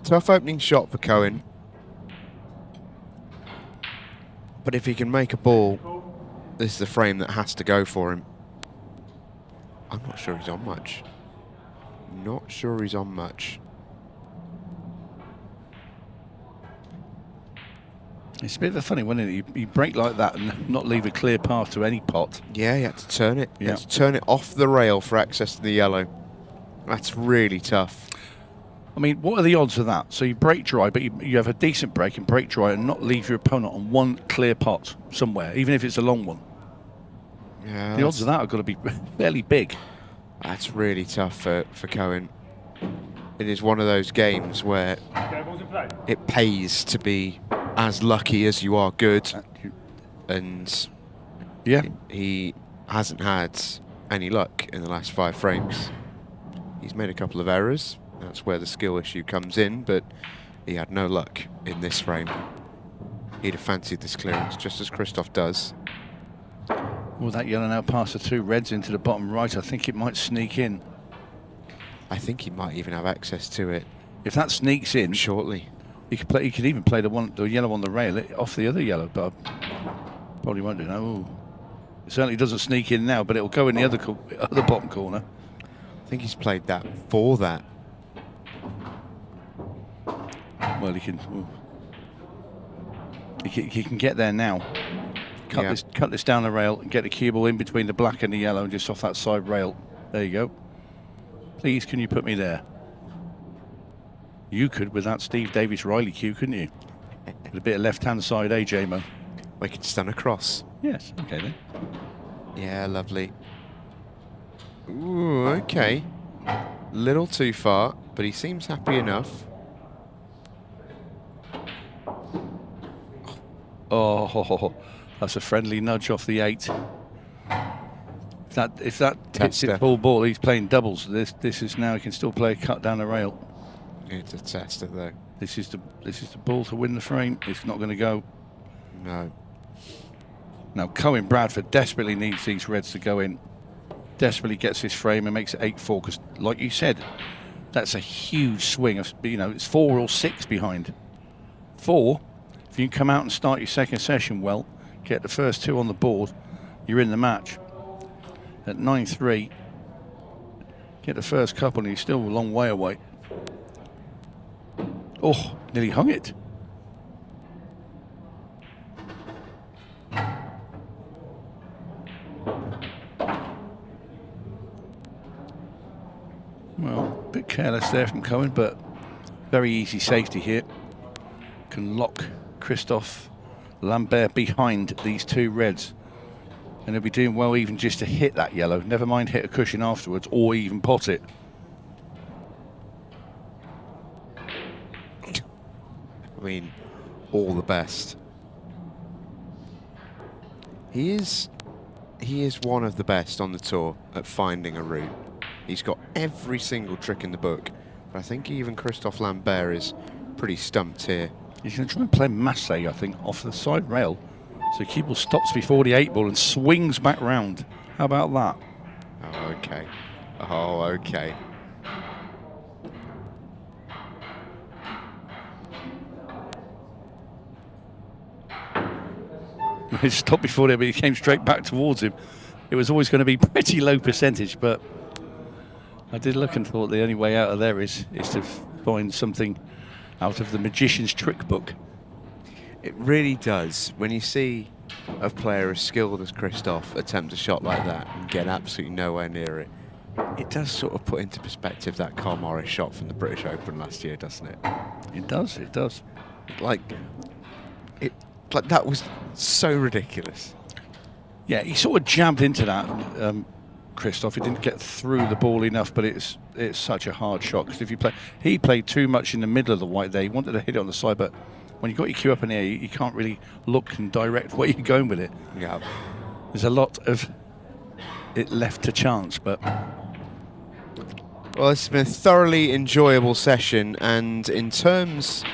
tough opening shot for Cohen. But if he can make a ball, this is the frame that has to go for him. I'm not sure he's on much. Not sure he's on much. It's a bit of a funny one, isn't it? You break like that and not leave a clear path to any pot. Yeah, you had to turn it. You Yeah. had to turn it off the rail for access to the yellow. That's really tough. I mean, what are the odds of that? So you break dry, but you have a decent break and break dry and not leave your opponent on one clear pot somewhere, even if it's a long one. Yeah, The odds of that are going to be fairly big. That's really tough for Cohen. It is one of those games where it pays to be as lucky as you are good, and Yeah. he hasn't had any luck in the last 5 frames. He's made a couple of errors. That's where the skill issue comes in, but he had no luck in this frame. He'd have fancied this clearance, just as Kristoff does. Well, that yellow now past the 2 reds into the bottom right. I think it might sneak in. I think he might even have access to it If that sneaks in, shortly. he could play. He could even play the yellow on the rail off the other yellow, but I probably won't do that. Ooh. It certainly doesn't sneak in now, but it'll go in the other bottom corner. I think he's played that for that. Well, he can. Ooh. He can get there now. Cut this down the rail and get the cue ball in between the black and the yellow, and just off that side rail. There you go. Please, can you put me there? You could with that Steve Davis Riley cue, couldn't you? With a bit of left-hand side, 𝗪𝗀𝗻𝗁. We can stun across. Yes. Okay then. Yeah, lovely. Ooh, okay. Little too far, but he seems happy enough. Oh, that's a friendly nudge off the 8. If that hits it full ball, he's playing doubles. This is now he can still play a cut down the rail. It's a tester though. This is the ball to win the frame. It's not going to go. No. Now Cohen Bradford desperately needs these reds to go in. Desperately gets this frame and makes it 8-4 because, like you said, that's a huge swing. It's 4 or 6 behind. 4. If you can come out and start your second session well, get the first 2 on the board, you're in the match. At 9-3, get the first couple and he's still a long way away. Oh, nearly hung it. Well, a bit careless there from Cohen, but very easy safety here. Can lock Christophe Lambert behind these 2 reds. And he'll be doing well even just to hit that yellow. Never mind hit a cushion afterwards or even pot it. I mean, all the best. He is one of the best on the tour at finding a route. He's got every single trick in the book. But I think even Christophe Lambert is pretty stumped here. He's going to try and play 𝗪𝘁𝗰, I think, off the side rail. So 𝗏𝗏𝗏 stops before the 8 ball and swings back round. How about that? Oh, okay. Oh, okay. He stopped before there, but he came straight back towards him. It was always going to be pretty low percentage, but I did look and thought the only way out of there is to find something out of the magician's trick book. It really does. When you see a player as skilled as Kristoff attempt a shot like that and get absolutely nowhere near it, it does sort of put into perspective that 𝗏𝗏𝗏𝗏 shot from the British Open last year, doesn't it? It does, it does. Like that was so ridiculous. Yeah, he sort of jabbed into that, Kristoff. He didn't get through the ball enough, but it's such a hard shot. Because if you play, he played too much in the middle of the white there. He wanted to hit it on the side, but when you got your cue up in the air, you can't really look and direct where you're going with it. Yeah. There's a lot of it left to chance, but... Well, it's been a thoroughly enjoyable session, and in terms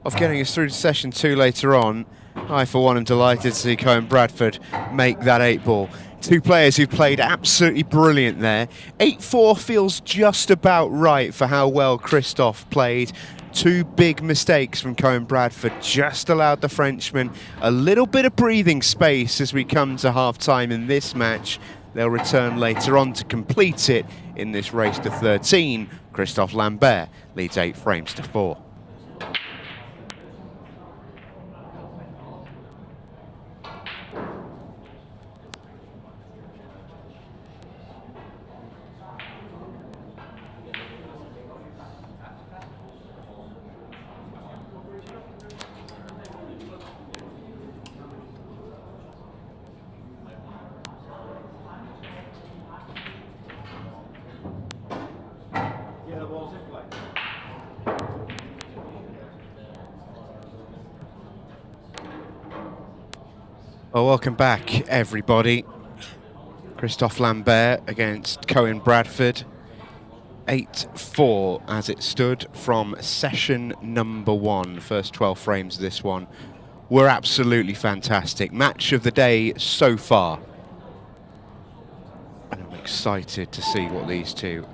of getting us through to session 2 later on, I, for one, am delighted to see Cohen Bradford make that 8 ball. Two players who've played absolutely brilliant there. 8-4 feels just about right for how well Kristoff played. Two big mistakes from Cohen Bradford just allowed the Frenchman a little bit of breathing space as we come to half-time in this match. They'll return later on to complete it in this race to 13. Christophe Lambert leads 8 frames to 4. Well, welcome back, everybody. Christophe Lambert against Cohen Bradford. 8-4 as it stood from session number 1. First 12 frames of this one were absolutely fantastic. Match of the day so far. And I'm excited to see what these two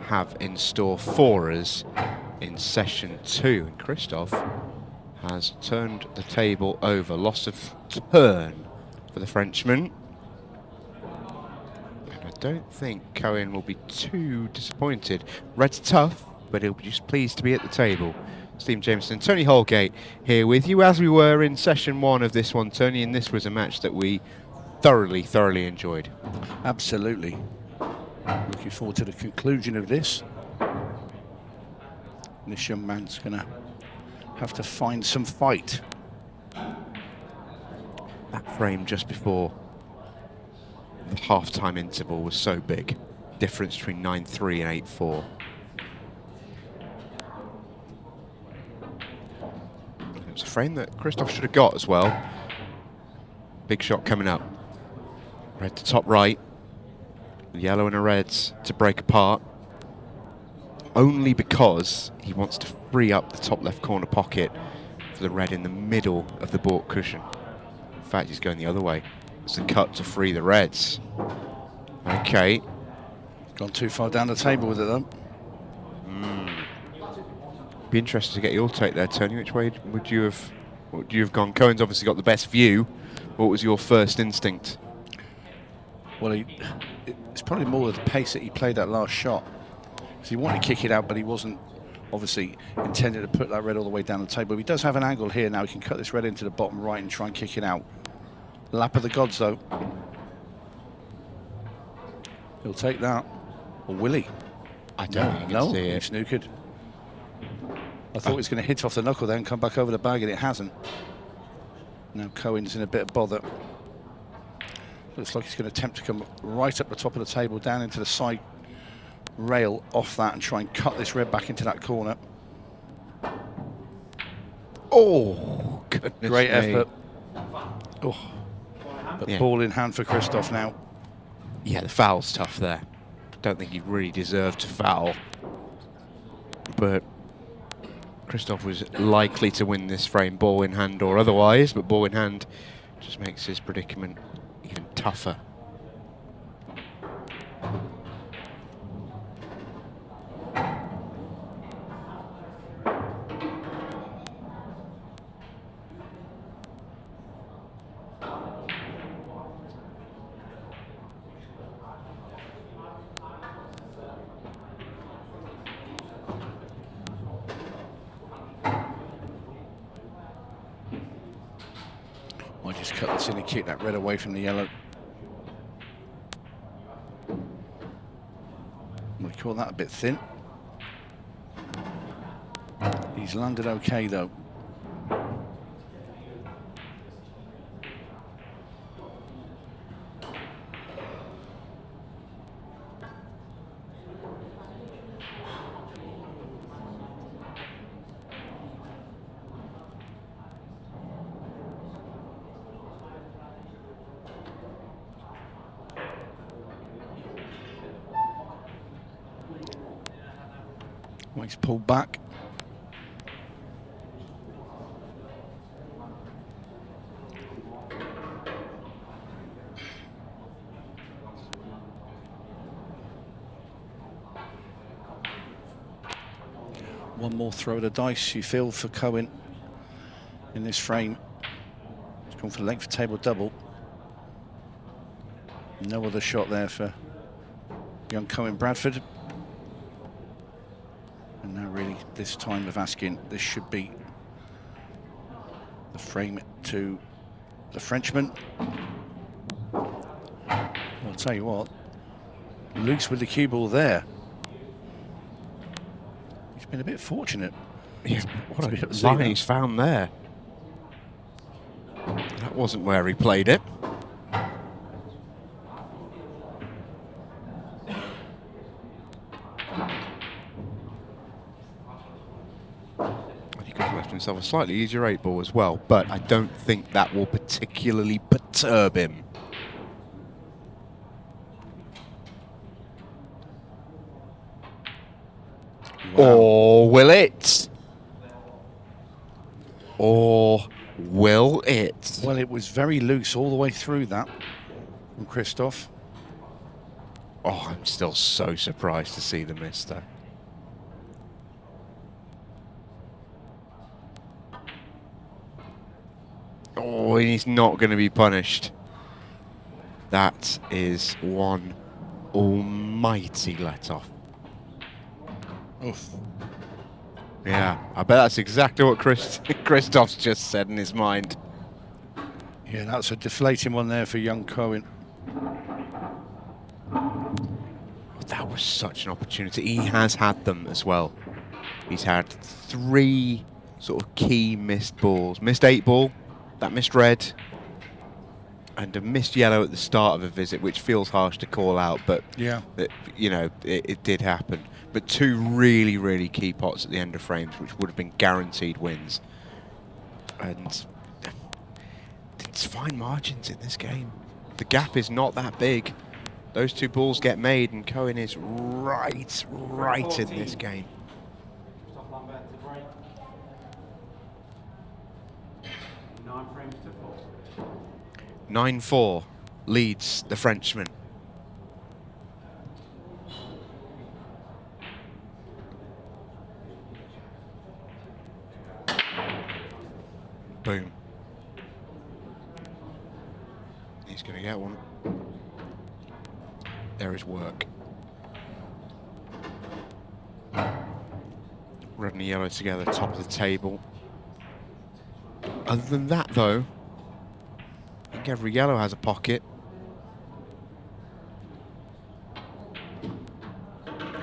have in store for us in session 2. And Kristoff has turned the table over. Loss of turn for the Frenchman. And I don't think Cohen will be too disappointed. Red's tough, but he'll be just pleased to be at the table. Steve Jameson, Tony Holgate here with you, as we were in session 1 of this one, Tony, and this was a match that we thoroughly enjoyed. Absolutely. Looking forward to the conclusion of this. This young man's going to have to find some fight. That frame just before the half-time interval was so big. Difference between 9-3 and 8-4. It was a frame that Kristoff should have got as well. Big shot coming up. Red to top right. The yellow and the reds to break apart. Only because he wants to free up the top left corner pocket for the red in the middle of the baulk cushion. In fact, he's going the other way. It's a cut to free the reds. Okay. Gone too far down the table with it, though. Be interested to get your take there, Tony. Which way would you have gone? Cohen's obviously got the best view. What was your first instinct? Well, it's probably more the pace that he played that last shot. So he wanted to kick it out, but he wasn't obviously intended to put that red all the way down the table. He does have an angle here now. He can cut this red into the bottom right and try and kick it out. Lap of the gods, though. He'll take that. Or will he? I don't think he can see it. He's snookered. I thought he was going to hit off the knuckle there and come back over the bag, and it hasn't. Now Cohen's in a bit of bother. Looks like he's going to attempt to come right up the top of the table, down into the side rail off that and try and cut this red back into that corner. Oh, goodness Great me. effort. Oh. But Yeah. ball in hand for Kristoff now. Yeah, the foul's tough there. Don't think he really deserved to foul. But Kristoff was likely to win this frame, ball in hand or otherwise, but ball in hand just makes his predicament even tougher. Might just cut this in and kick that red away from the yellow. We call that a bit thin. He's landed okay though. He's pulled back. One more throw of the dice, you feel, for Cohen in this frame. He's gone for the length of table double. No other shot there for young Cohen Bradford. And now really this time of asking, this should be the frame to the Frenchman. I'll tell you what, loose with the cue ball there. He's been a bit fortunate. Yeah, what a line he's found there. That wasn't where he played it. He could have left himself a slightly easier 8-ball as well, but I don't think that will particularly perturb him. Wow. Or will it? Or will it? Well, it was very loose all the way through that from Kristoff. Oh, I'm still so surprised to see the miss though. Oh, he's not going to be punished. That is one almighty let-off. Oof. Yeah, I bet that's exactly what Kristoff's just said in his mind. Yeah, that's a deflating one there for young Cohen. That was such an opportunity. He has had them as well. He's had 3 sort of key missed balls. Missed 8-ball, that missed red, and a missed yellow at the start of a visit, which feels harsh to call out, but Yeah. it did happen. But 2 really, really key pots at the end of frames, which would have been guaranteed wins. And it's fine margins in this game. The gap is not that big. Those 2 balls get made, and Cohen is right in this game. Christophe Lambert to break. 9 frames to 4. 9-4 leads the Frenchman. Boom. He's going to get one. There is work. Red and yellow together, top of the table. Other than that, though, I think every yellow has a pocket.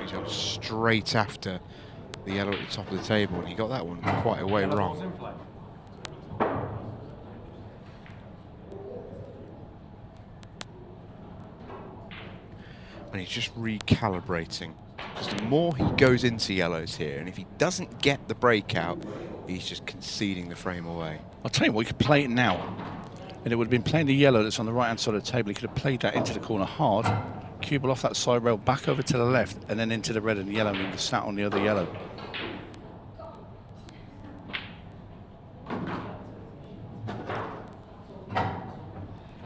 He's gone straight after the yellow at the top of the table, and he got that one quite a way wrong. And he's just recalibrating Because the more he goes into yellows here, and if he doesn't get the breakout, he's just conceding the frame away. I'll tell you what, he could play it now. And it would have been playing the yellow that's on the right-hand side of the table. He could have played that into the corner hard, cue ball off that side rail, back over to the left, and then into the red and the yellow, and he would have sat on the other yellow.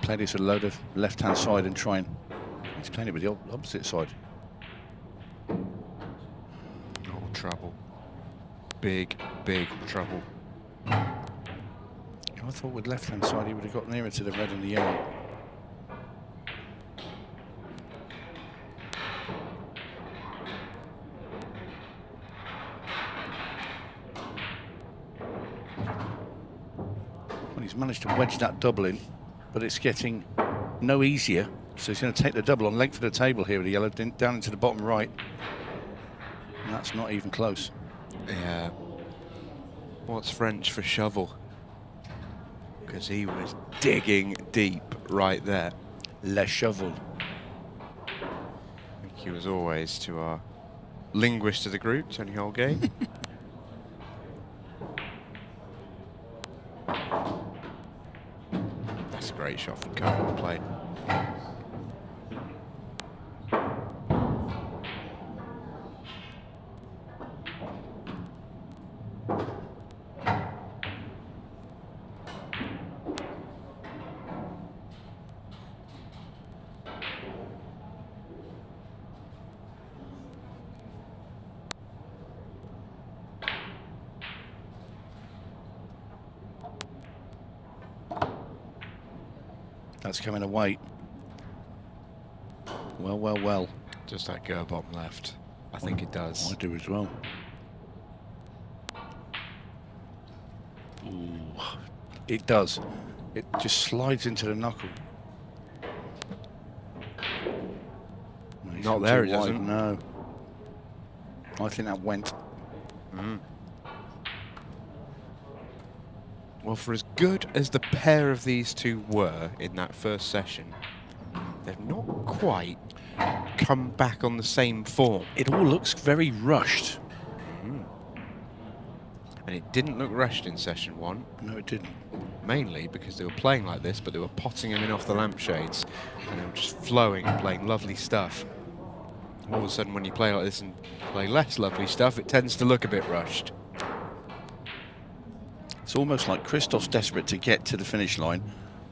Play this with a load of left-hand side and try and... He's playing it with the opposite side. Oh, trouble. Big, big trouble. I thought with left-hand side he would have got nearer to the red and the yellow. Well, he's managed to wedge that double in, but it's getting no easier. So he's going to take the double on length of the table here with the yellow down into the bottom right. And that's not even close. Yeah. What's French for shovel? Because he was digging deep right there. Le shovel. Thank you as always to our linguist of the group, 𝗏𝗏𝗏𝗏. That's a great shot from Cohen on play. That's coming away. Well, well, well. Does that go bottom left? I think it does. I do as well. Ooh, it does. It just slides into the knuckle. Not there, it Wide, doesn't. No. I think that went. Well, for as good as the pair of these two were in that first session, they've not quite come back on the same form. It all looks very rushed. And it didn't look rushed in session one, No, it didn't. mainly because they were playing like this, but they were potting them in off the lampshades, and they were just flowing and playing lovely stuff. All of a sudden, when you play like this and play less lovely stuff, it tends to look a bit rushed. It's almost like Kristoff's desperate to get to the finish line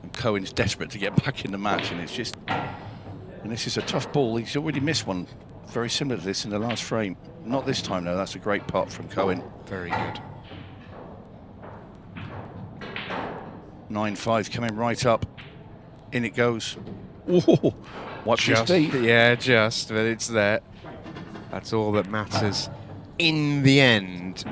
and Cohen's desperate to get back in the match, and it's just... And this is a tough ball. He's already missed one very similar to this in the last frame. Not this time, though. That's a great putt from Cohen. Very good. 9-5 coming right up. In it goes. Whoa! Watch his feet. Yeah, just, but it's there. That's all that matters in the end.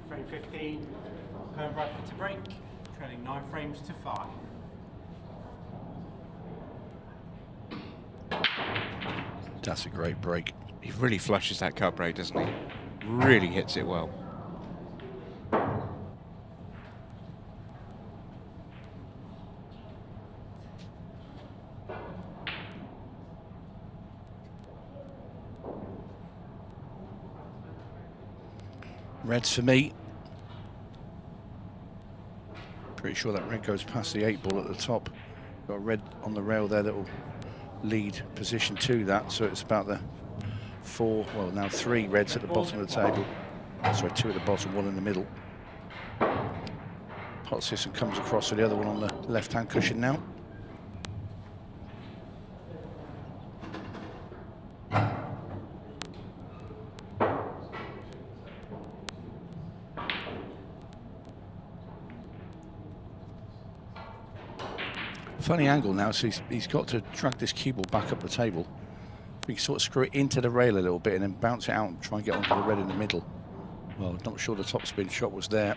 Frame 15, Cohen Bradford to break, trailing 9 frames to 5. That's a great break. He really flushes that cut break, doesn't he? Really hits it well. Reds for me. Pretty sure that red goes past the 8 ball at the top. Got a red on the rail there that will lead position to that. So it's about the 4, well now 3 reds at the bottom of the table. Sorry, 2 at the bottom, 1 in the middle. Pot system comes across with the other one on the left-hand cushion now. Funny angle now, so he's got to drag this cue ball back up the table. We can sort of screw it into the rail a little bit and then bounce it out and try and get onto the red in the middle. Well, not sure the topspin shot was there.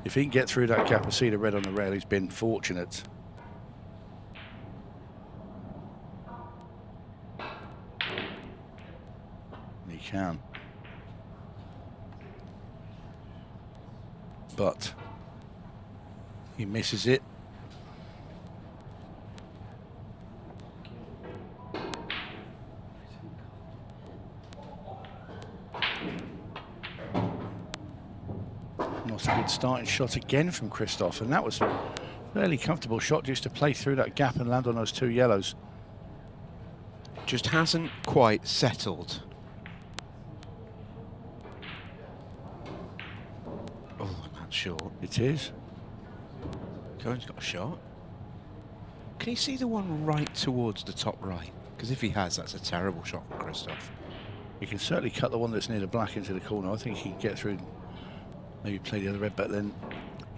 If he can get through that gap and see the red on the rail, he's been fortunate. He can. But he misses it. Not a good starting shot again from Kristoff, and that was a fairly comfortable shot just to play through that gap and land on those 2 yellows. Just hasn't quite settled. Oh, that's short. It is. Cohen's got a shot. Can you see the one right towards the top right? Because if he has, that's a terrible shot from Kristoff. You can certainly cut the one that's near the black into the corner. I think he can get through, maybe play the other red, but then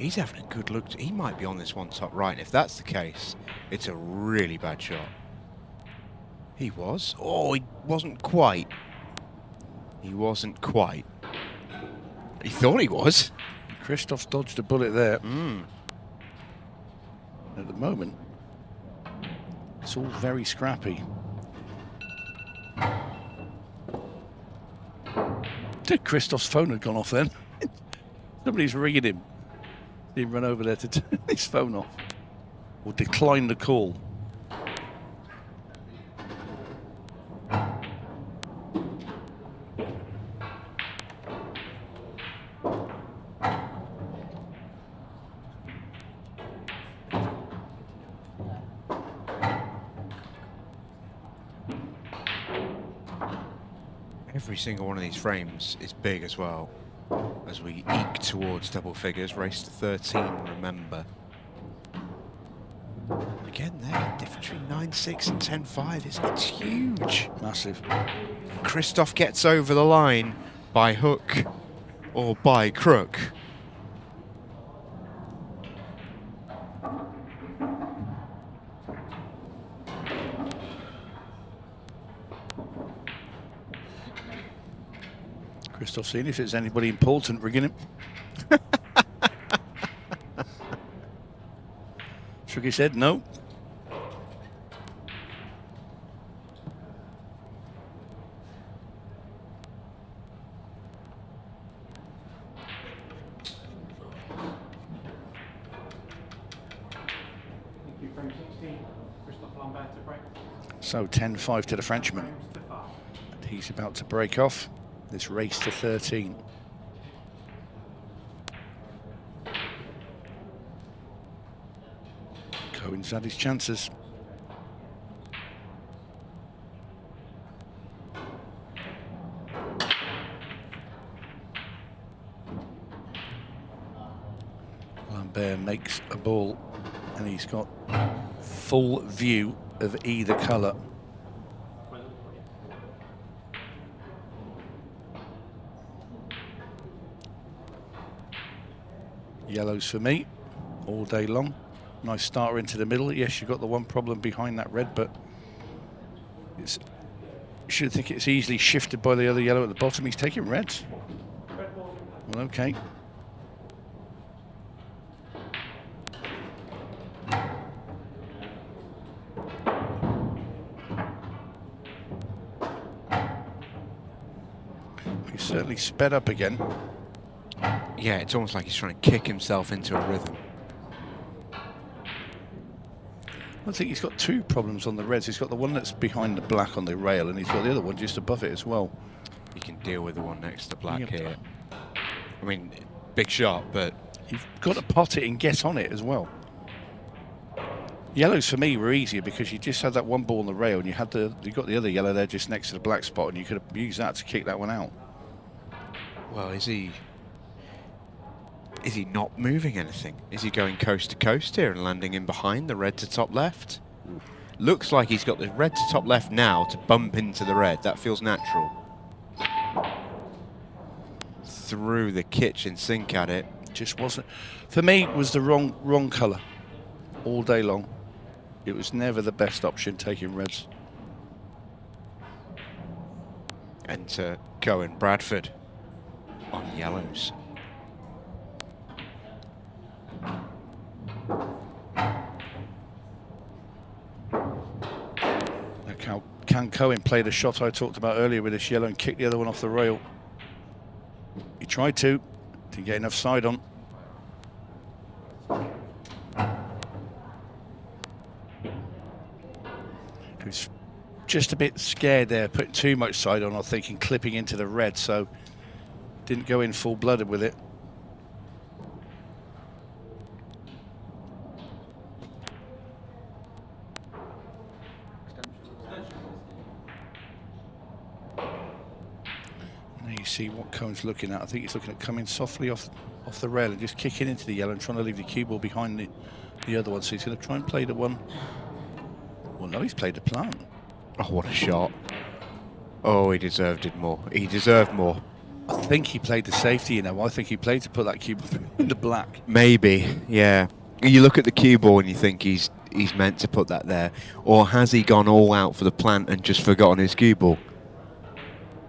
He's having a good look. He might be on this one top right. And if that's the case, it's a really bad shot. He was. Oh, he wasn't quite. He wasn't quite. He thought he was. Kristoff dodged a bullet there. At the moment, it's all very scrappy. Did Kristoff's phone had gone off then? Somebody's ringing him. He run over there to turn his phone off or decline the call. Every single one of these frames is big as well, as we eke towards double figures, race to 13, remember. Again there, difference between 9-6 and 10-5 it's huge. Massive. Kristoff gets over the line by hook or by crook. Kristoff seeing if it's anybody important ringing him. Shook his head, no. Thank you, frame 16. Christophe Lambert to break. So 10-5 to the Frenchman. And he's about to break off this race to 13. Cohen's had his chances. Lambert makes a ball and he's got full view of either colour. Yellows for me all day long. Nice starter into the middle. Yes, you've got the one problem behind that red, but it's, you should think it's easily shifted by the other yellow at the bottom. He's taking reds. Well, okay. He's certainly sped up again. Yeah, it's almost like he's trying to kick himself into a rhythm. I think he's got two problems on the reds. He's got the one that's behind the black on the rail, and he's got the other one just above it as well. You can deal with the one next to black here. I mean, big shot, but You've got to pot it and get on it as well. Yellows for me were easier because you just had that one ball on the rail, and you got the other yellow there just next to the black spot, and you could have used that to kick that one out. well, is he not moving anything? Is he going coast to coast here and landing in behind the red to top left? Looks like he's got the red to top left now to bump into the red. That feels natural. Through the kitchen sink at it. Just wasn't, for me, it was the wrong colour all day long. It was never the best option taking reds. Enter Cohen Bradford on yellows. Look how Cohen played a shot I talked about earlier with this yellow and kicked the other one off the rail. He tried to, didn't get enough side on. He was just a bit scared there, putting too much side on, I think, and clipping into the red, so didn't go in full-blooded with it. Now you see what Cohen's looking at. I think he's looking at coming softly off the rail and just kicking into the yellow and trying to leave the cue ball behind the other one. So he's going to try and play the one. Well, no, he's played the plant. Oh, what a shot. Oh, he deserved it more. He deserved more. I think he played the safety, you know. I think he played to put that cue ball in the black. Maybe, yeah. You look at the cue ball and you think he's meant to put that there. Or has he gone all out for the plant and just forgotten his cue ball?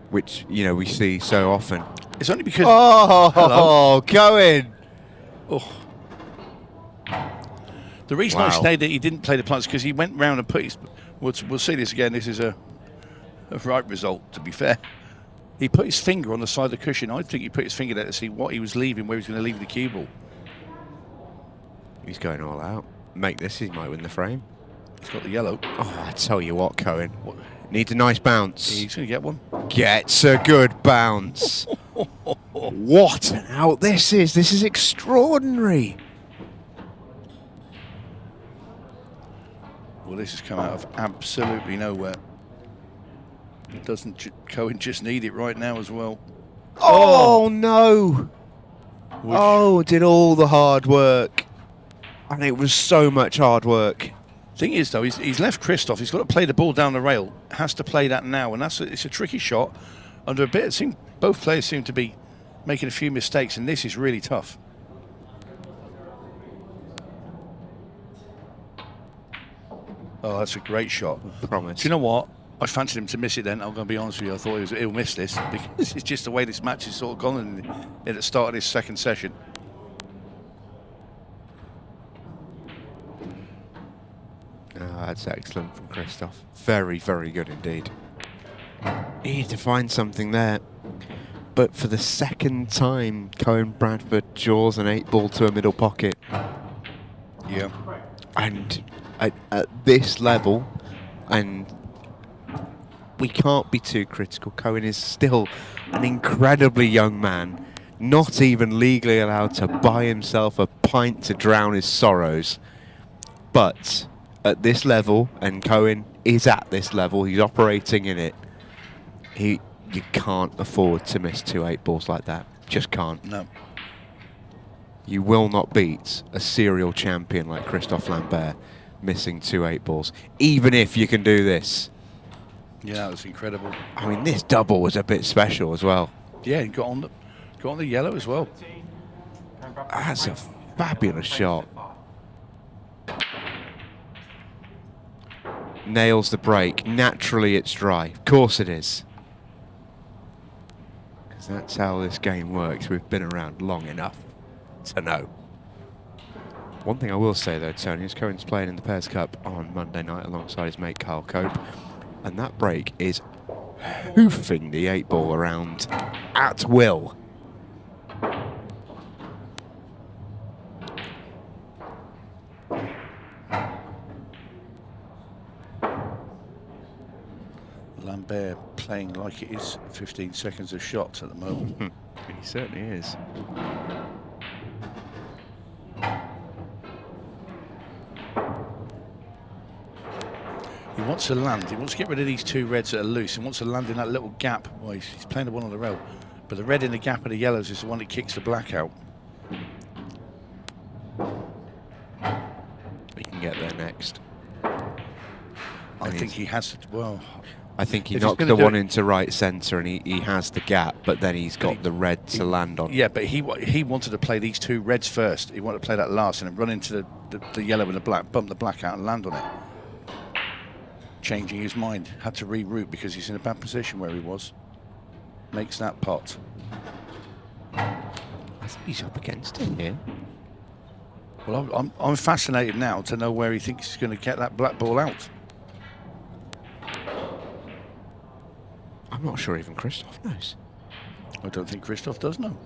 Which, you know, we see so often. It's only because... Oh, Cohen! Oh. The reason I say that he didn't play the plants because he went round and put his... We'll see this again. This is a right result, to be fair. He put his finger on the side of the cushion. I think he put his finger there to see what he was leaving, where he was going to leave the cue ball. He's going all out. Make this, he might win the frame. He's got the yellow. Oh, I tell you what, Cohen. What? Needs a nice bounce. He's going to get one. Gets a good bounce. What an out this is. This is extraordinary. Well, this has come out of absolutely nowhere. Doesn't Cohen just need it right now as well? Oh no! Oh, did all the hard work. And it was so much hard work. Thing is, though, he's left Kristoff. He's got to play the ball down the rail. Has to play that now, and it's a tricky shot. Under a bit, both players seem to be making a few mistakes, and this is really tough. Oh, that's a great shot. Promise. Do you know what? I fancied him to miss it then. I'm going to be honest with you. I thought he'll miss this because it's just the way this match is sort of gone at the start of this second session. Oh, that's excellent from Kristoff. Very, very good indeed. He needed to find something there. But for the second time, Cohen Bradford jaws an 8-ball to a middle pocket. Yeah. And at this level, and we can't be too critical. Cohen is still an incredibly young man, not even legally allowed to buy himself a pint to drown his sorrows. But at this level, and Cohen is at this level, he's operating in it, you can't afford to miss 2 8-balls like that. Just can't. No. You will not beat a serial champion like Christophe Lambert missing 2 8-balls, even if you can do this. Yeah, that was incredible. I mean, this double was a bit special as well. Yeah, he got on the yellow as well. That's a fabulous shot. Nails the break. Naturally, it's dry. Of course it is. Because that's how this game works. We've been around long enough to know. One thing I will say, though, Tony, is Cohen's playing in the Pairs Cup on Monday night alongside his mate Carl Cope. And that break is hoofing the 8-ball around at will. Lambert playing like it is 15 seconds of shots at the moment. He certainly is. He wants to land. He wants to get rid of these 2 reds that are loose. He wants to land in that little gap. Well, he's playing the one on the rail. But the red in the gap of the yellows is the one that kicks the black out. He can get there next. I think he has to. Well, I think he If he's knocked gonna the do one it- into right centre and he has the gap, but then he's got the red to land on. Yeah, but he wanted to play these two reds first. He wanted to play that last and then run into the yellow and the black, bump the black out and land on it. Changing his mind. Had to reroute because he's in a bad position where he was. Makes that pot. I think he's up against it here. Well, I'm fascinated now to know where he thinks he's going to get that black ball out. I'm not sure even Kristoff knows. I don't think Kristoff does know.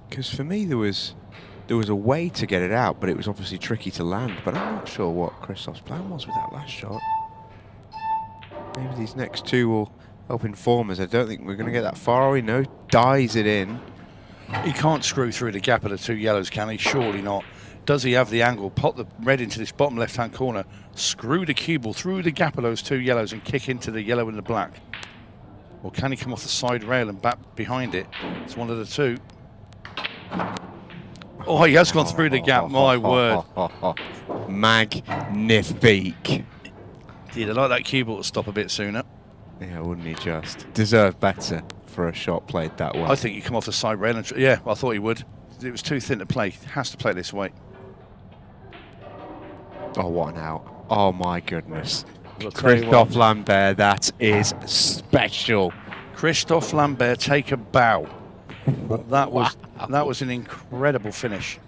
Because for me there was a way to get it out, but it was obviously tricky to land. But I'm not sure what Kristoff's plan was with that last shot. Maybe these next two will help inform us. I don't think we're going to get that far, are we? No, dies it in. He can't screw through the gap of the two yellows, can he? Surely not. Does he have the angle? Pop the red into this bottom left-hand corner, screw the cue ball through the gap of those two yellows and kick into the yellow and the black. Or can he come off the side rail and back behind it? It's one of the two. Oh, he has gone through the gap, my word. Magnifique. He'd like that cue ball to stop a bit sooner. Yeah, wouldn't he just? Deserve better for a shot played that way. I think you come off the side rail and... Yeah, I thought he would. It was too thin to play. Has to play this way. Oh, what an out. Oh, my goodness. I'll tell you Christophe what. Lambert, that is special. Christophe Lambert, take a bow. That was an incredible finish.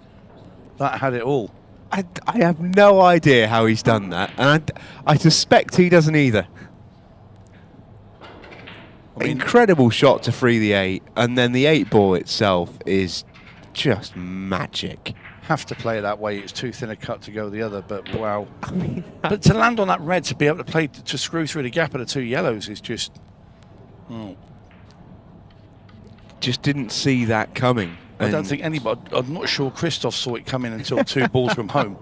That had it all. I have no idea how he's done that, and I suspect he doesn't either. I mean, Incredible shot to free the 8, and then the 8 ball itself is just magic. have to play it that way. It's too thin a cut to go the other, but wow. But to land on that red, to be able to play, to screw through the gap of the two yellows is just... Oh. Just didn't see that coming. I don't think anybody... I'm not sure Kristoff saw it coming until two balls from home.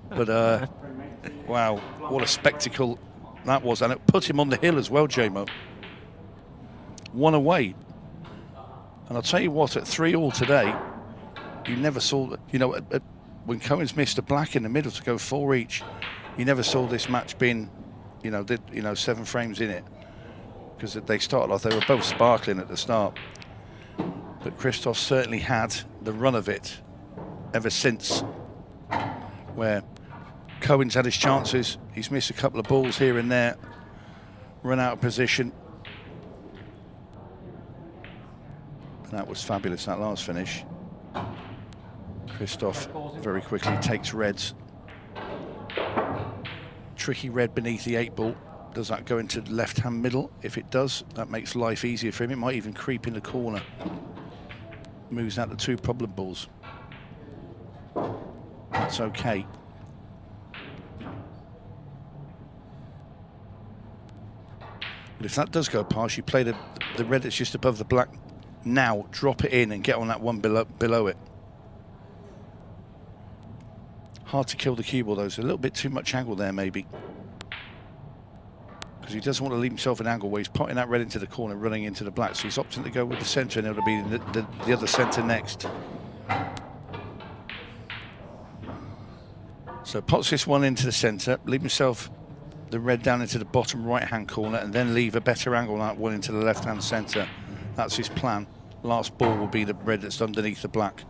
But, wow, what a spectacle that was. And it put him on the hill as well, J-Mo. One away. And I'll tell you what, at 3-all today, you never saw... You know, when Cohen's missed a black in the middle to go 4 each, you never saw this match being, 7 frames in it. Because they started off, they were both sparkling at the start. But Kristoff certainly had the run of it ever since, where Cohen's had his chances. He's missed a couple of balls here and there, run out of position. And that was fabulous, that last finish. Kristoff very quickly takes reds. Tricky red beneath the 8 ball. Does that go into the left-hand middle? If it does, that makes life easier for him. It might even creep in the corner. Moves out the 2 problem balls. That's okay. But if that does go past, you play the red that's just above the black. Now, drop it in and get on that one below it. Hard to kill the cue ball, though. There's a little bit too much angle there, maybe. Because he doesn't want to leave himself an angle where he's potting that red into the corner, running into the black. So he's opting to go with the centre, and it'll be the other centre next. So pots this one into the centre, leave himself the red down into the bottom right-hand corner, and then leave a better angle on that one into the left-hand centre. That's his plan. Last ball will be the red that's underneath the black.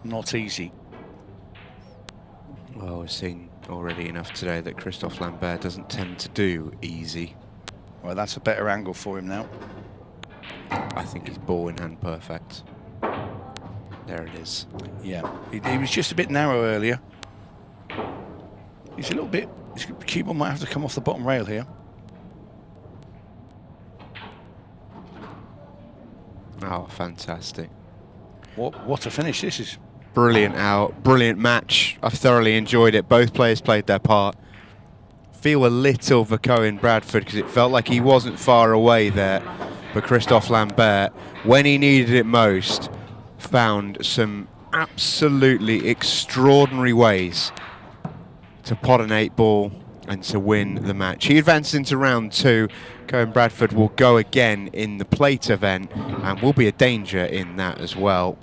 Not easy. Well, we've seen already enough today that Christophe Lambert doesn't tend to do easy. Well, that's a better angle for him now. I think he's ball in hand perfect. There it is. Yeah, he was just a bit narrow earlier. He's a little bit... His cue ball might have to come off the bottom rail here. Oh, fantastic. What a finish this is. Brilliant out, brilliant match. I've thoroughly enjoyed it. Both players played their part. Feel a little for Cohen Bradford because it felt like he wasn't far away there. But Christophe Lambert, when he needed it most, found some absolutely extraordinary ways to pot an 8 ball and to win the match. He advances into round 2. Cohen Bradford will go again in the plate event and will be a danger in that as well.